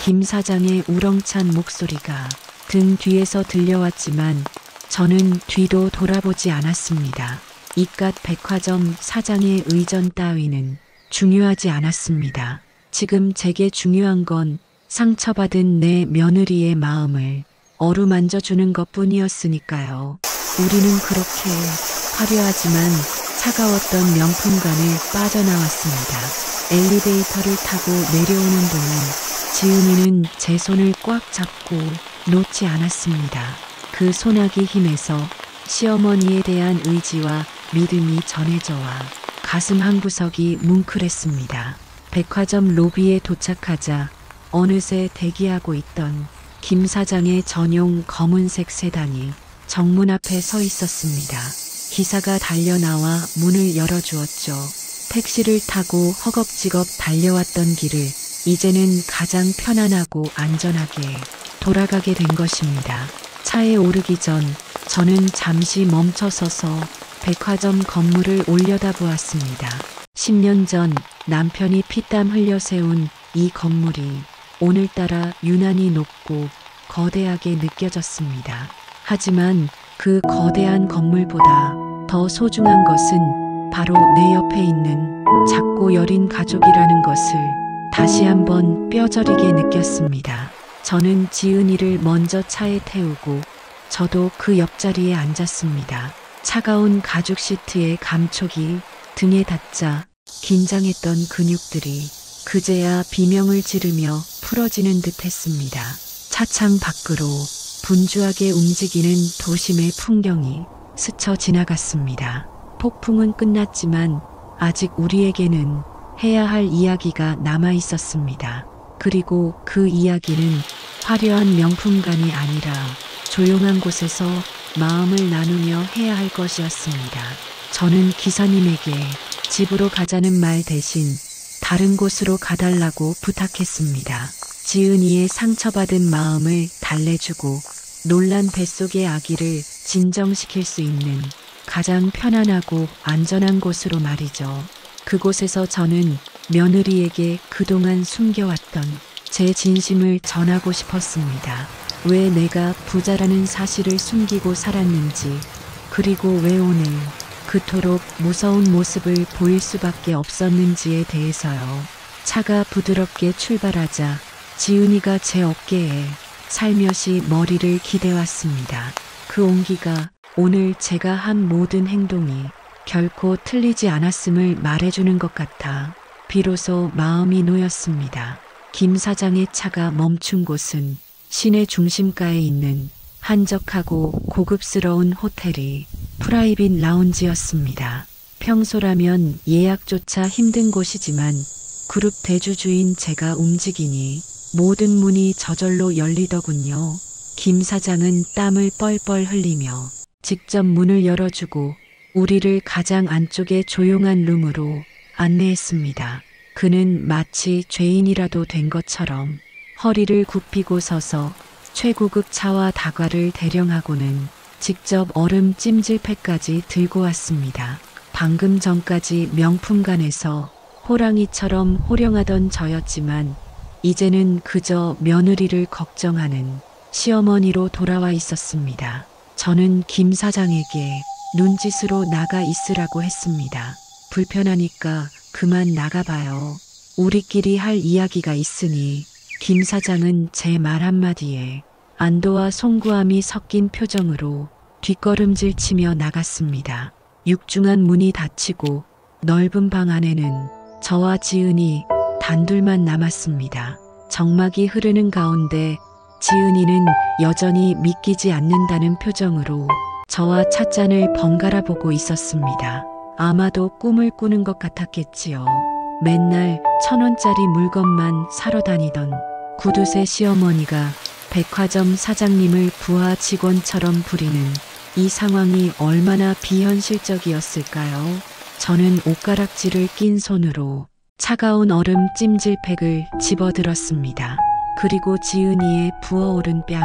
김 사장의 우렁찬 목소리가 등 뒤에서 들려왔지만 저는 뒤도 돌아보지 않았습니다. 이깟 백화점 사장의 의전 따위는 중요하지 않았습니다. 지금 제게 중요한 건 상처받은 내 며느리의 마음을 어루만져주는 것뿐이었으니까요. 우리는 그렇게 화려하지만 차가웠던 명품관을 빠져나왔습니다. 엘리베이터를 타고 내려오는 동안 지은이는 제 손을 꽉 잡고 놓지 않았습니다. 그 소나기 힘에서 시어머니에 대한 의지와 믿음이 전해져와 가슴 한구석이 뭉클했습니다. 백화점 로비에 도착하자 어느새 대기하고 있던 김 사장의 전용 검은색 세단이 정문 앞에 서 있었습니다. 기사가 달려나와 문을 열어주었죠. 택시를 타고 허겁지겁 달려왔던 길을 이제는 가장 편안하고 안전하게 돌아가게 된 것입니다. 차에 오르기 전 저는 잠시 멈춰서서 백화점 건물을 올려다보았습니다. 10년 전 남편이 피땀 흘려 세운 이 건물이 오늘따라 유난히 높고 거대하게 느껴졌습니다. 하지만 그 거대한 건물보다 더 소중한 것은 바로 내 옆에 있는 작고 여린 가족이라는 것을 다시 한번 뼈저리게 느꼈습니다. 저는 지은이를 먼저 차에 태우고 저도 그 옆자리에 앉았습니다. 차가운 가죽 시트의 감촉이 등에 닿자 긴장했던 근육들이 그제야 비명을 지르며 풀어지는 듯 했습니다. 차창 밖으로 분주하게 움직이는 도심의 풍경이 스쳐 지나갔습니다. 폭풍은 끝났지만 아직 우리에게는 해야 할 이야기가 남아 있었습니다. 그리고 그 이야기는 화려한 명품관이 아니라 조용한 곳에서 마음을 나누며 해야 할 것이었습니다. 저는 기사님에게 집으로 가자는 말 대신 다른 곳으로 가달라고 부탁했습니다. 지은이의 상처받은 마음을 달래주고 놀란 뱃속의 아기를 진정시킬 수 있는 가장 편안하고 안전한 곳으로 말이죠. 그곳에서 저는 며느리에게 그동안 숨겨왔던 제 진심을 전하고 싶었습니다. 왜 내가 부자라는 사실을 숨기고 살았는지, 그리고 왜 오늘 그토록 무서운 모습을 보일 수밖에 없었는지에 대해서요. 차가 부드럽게 출발하자 지은이가 제 어깨에 살며시 머리를 기대왔습니다. 그 온기가 오늘 제가 한 모든 행동이 결코 틀리지 않았음을 말해주는 것 같아 비로소 마음이 놓였습니다. 김 사장의 차가 멈춘 곳은 시내 중심가에 있는 한적하고 고급스러운 호텔이 프라이빗 라운지였습니다. 평소라면 예약조차 힘든 곳이지만 그룹 대주주인 제가 움직이니 모든 문이 저절로 열리더군요. 김 사장은 땀을 뻘뻘 흘리며 직접 문을 열어주고 우리를 가장 안쪽의 조용한 룸으로 안내했습니다. 그는 마치 죄인이라도 된 것처럼 허리를 굽히고 서서 최고급 차와 다과를 대령하고는 직접 얼음 찜질팩까지 들고 왔습니다. 방금 전까지 명품관에서 호랑이처럼 호령하던 저였지만 이제는 그저 며느리를 걱정하는 시어머니로 돌아와 있었습니다. 저는 김 사장에게 눈짓으로 나가 있으라고 했습니다. 불편하니까 그만 나가봐요. 우리끼리 할 이야기가 있으니. 김 사장은 제 말 한마디에 안도와 송구함이 섞인 표정으로 뒷걸음질 치며 나갔습니다. 육중한 문이 닫히고 넓은 방 안에는 저와 지은이 단둘만 남았습니다. 정막이 흐르는 가운데 지은이는 여전히 믿기지 않는다는 표정으로 저와 찻잔을 번갈아 보고 있었습니다. 아마도 꿈을 꾸는 것 같았겠지요. 맨날 1,000원짜리 물건만 사러 다니던 구두쇠 시어머니가 백화점 사장님을 부하 직원처럼 부리는 이 상황이 얼마나 비현실적이었을까요? 저는 옷가락질을 낀 손으로 차가운 얼음 찜질팩을 집어들었습니다. 그리고 지은이의 부어오른 뺨에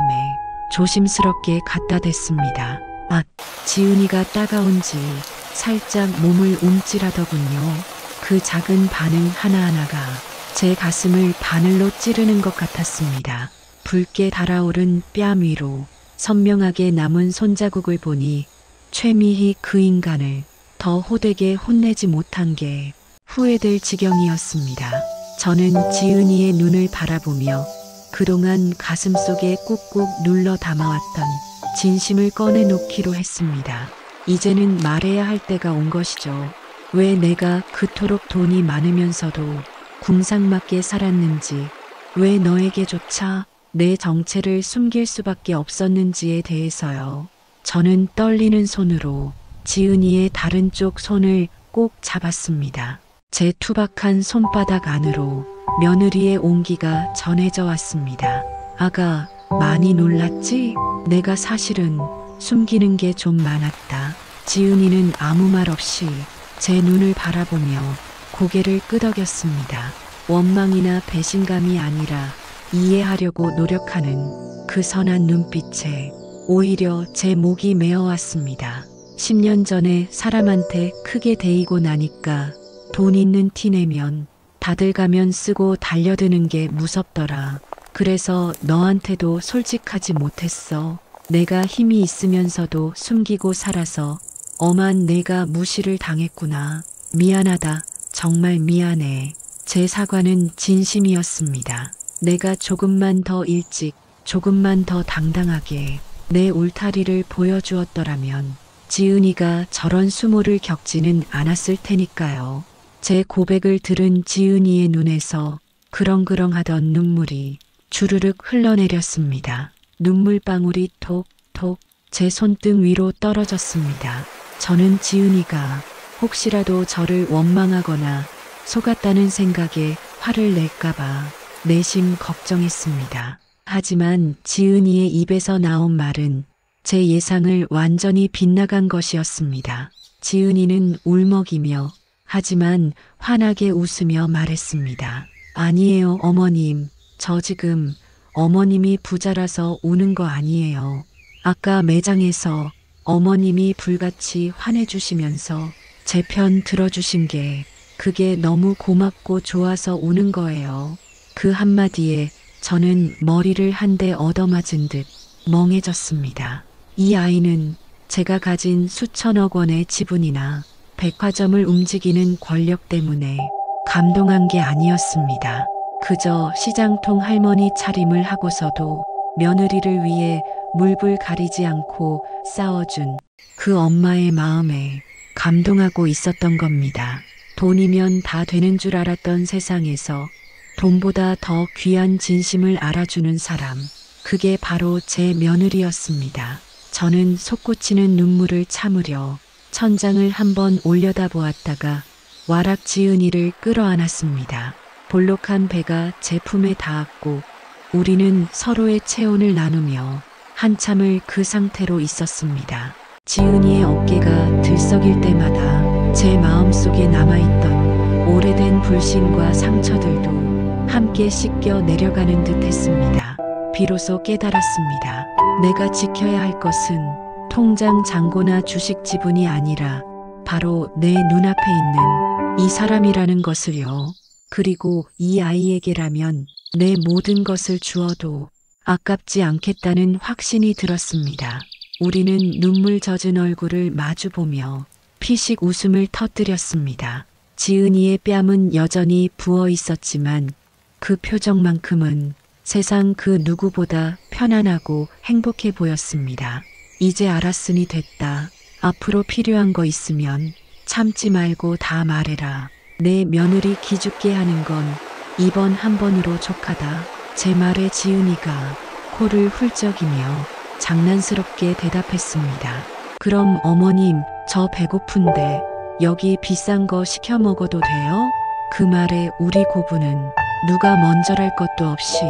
조심스럽게 갖다 댔습니다. 아, 지은이가 따가운지 살짝 몸을 움찔하더군요. 그 작은 반응 하나하나가 제 가슴을 바늘로 찌르는 것 같았습니다. 붉게 달아오른 뺨 위로 선명하게 남은 손자국을 보니 최미희 그 인간을 더 호되게 혼내지 못한 게 후회될 지경이었습니다. 저는 지은이의 눈을 바라보며 그동안 가슴속에 꾹꾹 눌러 담아왔던 진심을 꺼내놓기로 했습니다. 이제는 말해야 할 때가 온 것이죠. 왜 내가 그토록 돈이 많으면서도 궁상맞게 살았는지, 왜 너에게조차 내 정체를 숨길 수밖에 없었는지에 대해서요. 저는 떨리는 손으로 지은이의 다른 쪽 손을 꼭 잡았습니다. 제 투박한 손바닥 안으로 며느리의 온기가 전해져 왔습니다. 아가, 많이 놀랐지? 내가 사실은 숨기는 게 좀 많았다. 지은이는 아무 말 없이 제 눈을 바라보며 고개를 끄덕였습니다. 원망이나 배신감이 아니라 이해하려고 노력하는 그 선한 눈빛에 오히려 제 목이 메어왔습니다. 10년 전에 사람한테 크게 데이고 나니까 돈 있는 티 내면 다들 가면 쓰고 달려드는 게 무섭더라. 그래서 너한테도 솔직하지 못했어. 내가 힘이 있으면서도 숨기고 살아서 엄한 내가 무시를 당했구나. 미안하다. 정말 미안해. 제 사과는 진심이었습니다. 내가 조금만 더 일찍, 조금만 더 당당하게 내 울타리를 보여주었더라면 지은이가 저런 수모를 겪지는 않았을 테니까요. 제 고백을 들은 지은이의 눈에서 그렁그렁하던 눈물이 주르륵 흘러내렸습니다. 눈물방울이 톡톡 제 손등 위로 떨어졌습니다. 저는 지은이가 혹시라도 저를 원망하거나 속았다는 생각에 화를 낼까봐 내심 걱정했습니다. 하지만 지은이의 입에서 나온 말은 제 예상을 완전히 빗나간 것이었습니다. 지은이는 울먹이며 하지만 환하게 웃으며 말했습니다. 아니에요, 어머님. 저 지금 어머님이 부자라서 우는 거 아니에요. 아까 매장에서 어머님이 불같이 화내주시면서 제 편 들어주신 게 그게 너무 고맙고 좋아서 우는 거예요. 그 한마디에 저는 머리를 한 대 얻어맞은 듯 멍해졌습니다. 이 아이는 제가 가진 수천억 원의 지분이나 백화점을 움직이는 권력 때문에 감동한 게 아니었습니다. 그저 시장통 할머니 차림을 하고서도 며느리를 위해 물불 가리지 않고 싸워준 그 엄마의 마음에 감동하고 있었던 겁니다. 돈이면 다 되는 줄 알았던 세상에서 돈보다 더 귀한 진심을 알아주는 사람, 그게 바로 제 며느리였습니다. 저는 솟구치는 눈물을 참으려 천장을 한번 올려다보았다가 와락 지은이를 끌어안았습니다. 볼록한 배가 제 품에 닿았고 우리는 서로의 체온을 나누며 한참을 그 상태로 있었습니다. 지은이의 어깨가 들썩일 때마다 제 마음속에 남아있던 오래된 불신과 상처들도 함께 씻겨 내려가는 듯 했습니다. 비로소 깨달았습니다. 내가 지켜야 할 것은 통장 잔고나 주식 지분이 아니라 바로 내 눈앞에 있는 이 사람이라는 것을요. 그리고 이 아이에게라면 내 모든 것을 주어도 아깝지 않겠다는 확신이 들었습니다. 우리는 눈물 젖은 얼굴을 마주보며 피식 웃음을 터뜨렸습니다. 지은이의 뺨은 여전히 부어 있었지만 그 표정만큼은 세상 그 누구보다 편안하고 행복해 보였습니다. 이제 알았으니 됐다. 앞으로 필요한 거 있으면 참지 말고 다 말해라. 내 며느리 기죽게 하는 건 이번 한 번으로 족하다. 제 말에 지은이가 코를 훌쩍이며 장난스럽게 대답했습니다. 그럼 어머님, 저 배고픈데 여기 비싼 거 시켜 먹어도 돼요? 그 말에 우리 고부는 누가 먼저랄 것도 없이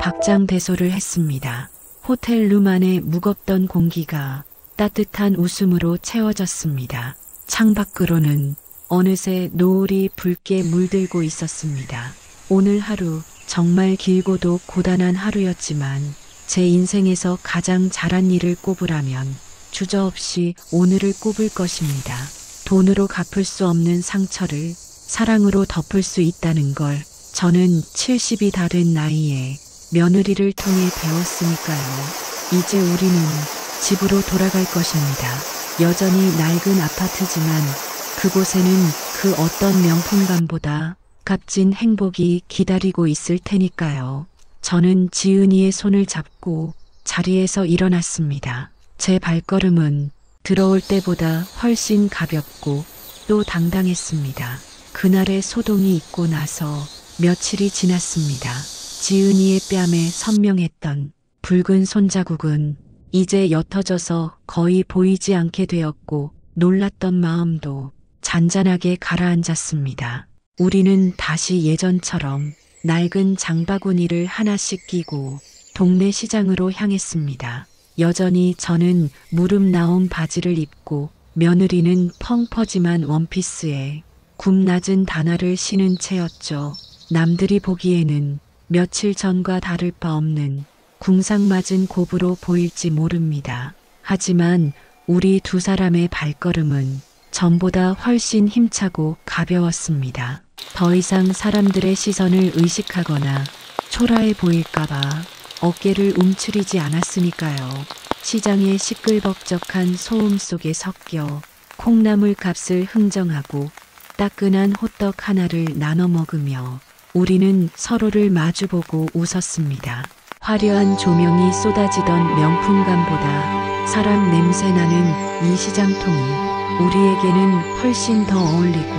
박장대소를 했습니다. 호텔 룸 안에 무겁던 공기가 따뜻한 웃음으로 채워졌습니다. 창밖으로는 어느새 노을이 붉게 물들고 있었습니다. 오늘 하루 정말 길고도 고단한 하루였지만 제 인생에서 가장 잘한 일을 꼽으라면 주저없이 오늘을 꼽을 것입니다. 돈으로 갚을 수 없는 상처를 사랑으로 덮을 수 있다는 걸 저는 70이 다 된 나이에 며느리를 통해 배웠으니까요. 이제 우리는 집으로 돌아갈 것입니다. 여전히 낡은 아파트지만 그곳에는 그 어떤 명품관보다 값진 행복이 기다리고 있을 테니까요. 저는 지은이의 손을 잡고 자리에서 일어났습니다. 제 발걸음은 들어올 때보다 훨씬 가볍고 또 당당했습니다. 그날의 소동이 있고 나서 며칠이 지났습니다. 지은이의 뺨에 선명했던 붉은 손자국은 이제 옅어져서 거의 보이지 않게 되었고 놀랐던 마음도 잔잔하게 가라앉았습니다. 우리는 다시 예전처럼 낡은 장바구니를 하나씩 끼고 동네 시장으로 향했습니다. 여전히 저는 무릎 나온 바지를 입고 며느리는 펑퍼짐한 원피스에 굽 낮은 단화를 신은 채였죠. 남들이 보기에는 며칠 전과 다를 바 없는 궁상맞은 고부로 보일지 모릅니다. 하지만 우리 두 사람의 발걸음은 전보다 훨씬 힘차고 가벼웠습니다. 더 이상 사람들의 시선을 의식하거나 초라해 보일까봐 어깨를 움츠리지 않았으니까요. 시장의 시끌벅적한 소음 속에 섞여 콩나물 값을 흥정하고 따끈한 호떡 하나를 나눠 먹으며 우리는 서로를 마주보고 웃었습니다. 화려한 조명이 쏟아지던 명품관보다 사람 냄새나는 이 시장통이 우리에게는 훨씬 더 어울리고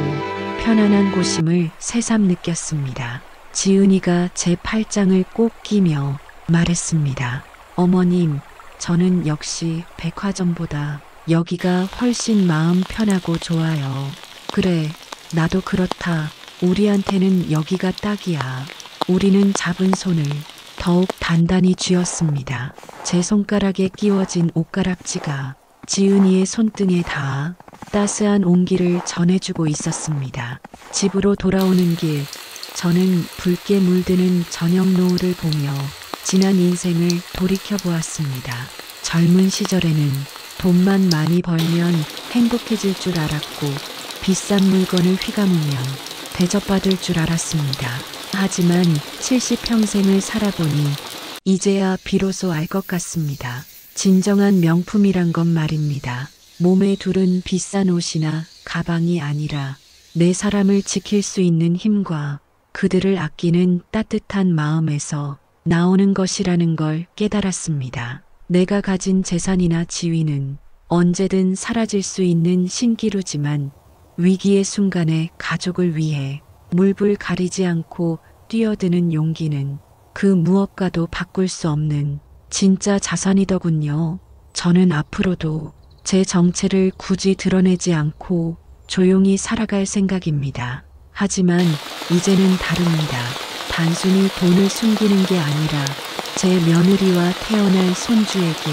편안한 곳임을 새삼 느꼈습니다. 지은이가 제 팔짱을 꼭 끼며 말했습니다. 어머님, 저는 역시 백화점보다 여기가 훨씬 마음 편하고 좋아요. 그래, 나도 그렇다. 우리한테는 여기가 딱이야. 우리는 잡은 손을 더욱 단단히 쥐었습니다. 제 손가락에 끼워진 옷가락지가 지은이의 손등에 닿아 따스한 온기를 전해주고 있었습니다. 집으로 돌아오는 길, 저는 붉게 물드는 저녁 노을을 보며 지난 인생을 돌이켜보았습니다. 젊은 시절에는 돈만 많이 벌면 행복해질 줄 알았고 비싼 물건을 휘감으면 대접받을 줄 알았습니다. 하지만 70평생을 살아보니 이제야 비로소 알 것 같습니다. 진정한 명품이란 건 말입니다. 몸에 두른 비싼 옷이나 가방이 아니라 내 사람을 지킬 수 있는 힘과 그들을 아끼는 따뜻한 마음에서 나오는 것이라는 걸 깨달았습니다. 내가 가진 재산이나 지위는 언제든 사라질 수 있는 신기루지만 위기의 순간에 가족을 위해 물불 가리지 않고 뛰어드는 용기는 그 무엇과도 바꿀 수 없는 진짜 자산이더군요. 저는 앞으로도 제 정체를 굳이 드러내지 않고 조용히 살아갈 생각입니다. 하지만 이제는 다릅니다. 단순히 돈을 숨기는 게 아니라 제 며느리와 태어날 손주에게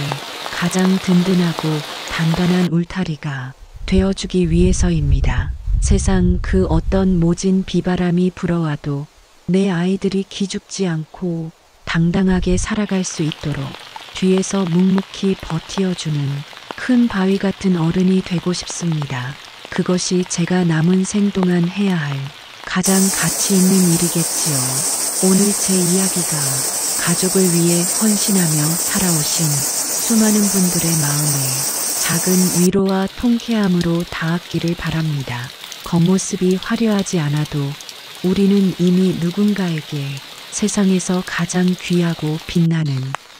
가장 든든하고 단단한 울타리가 되어주기 위해서입니다. 세상 그 어떤 모진 비바람이 불어와도 내 아이들이 기죽지 않고 당당하게 살아갈 수 있도록 뒤에서 묵묵히 버티어주는 큰 바위 같은 어른이 되고 싶습니다. 그것이 제가 남은 생 동안 해야 할 가장 가치 있는 일이겠지요. 오늘 제 이야기가 가족을 위해 헌신하며 살아오신 수많은 분들의 마음에 작은 위로와 통쾌함으로 닿았기를 바랍니다. 겉모습이 화려하지 않아도 우리는 이미 누군가에게 세상에서 가장 귀하고 빛나는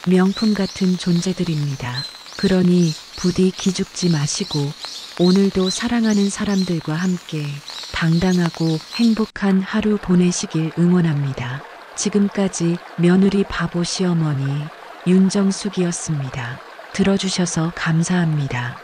명품 같은 존재들입니다. 그러니 부디 기죽지 마시고 오늘도 사랑하는 사람들과 함께 당당하고 행복한 하루 보내시길 응원합니다. 지금까지 며느리 바보 시어머니 윤정숙이었습니다. 들어주셔서 감사합니다.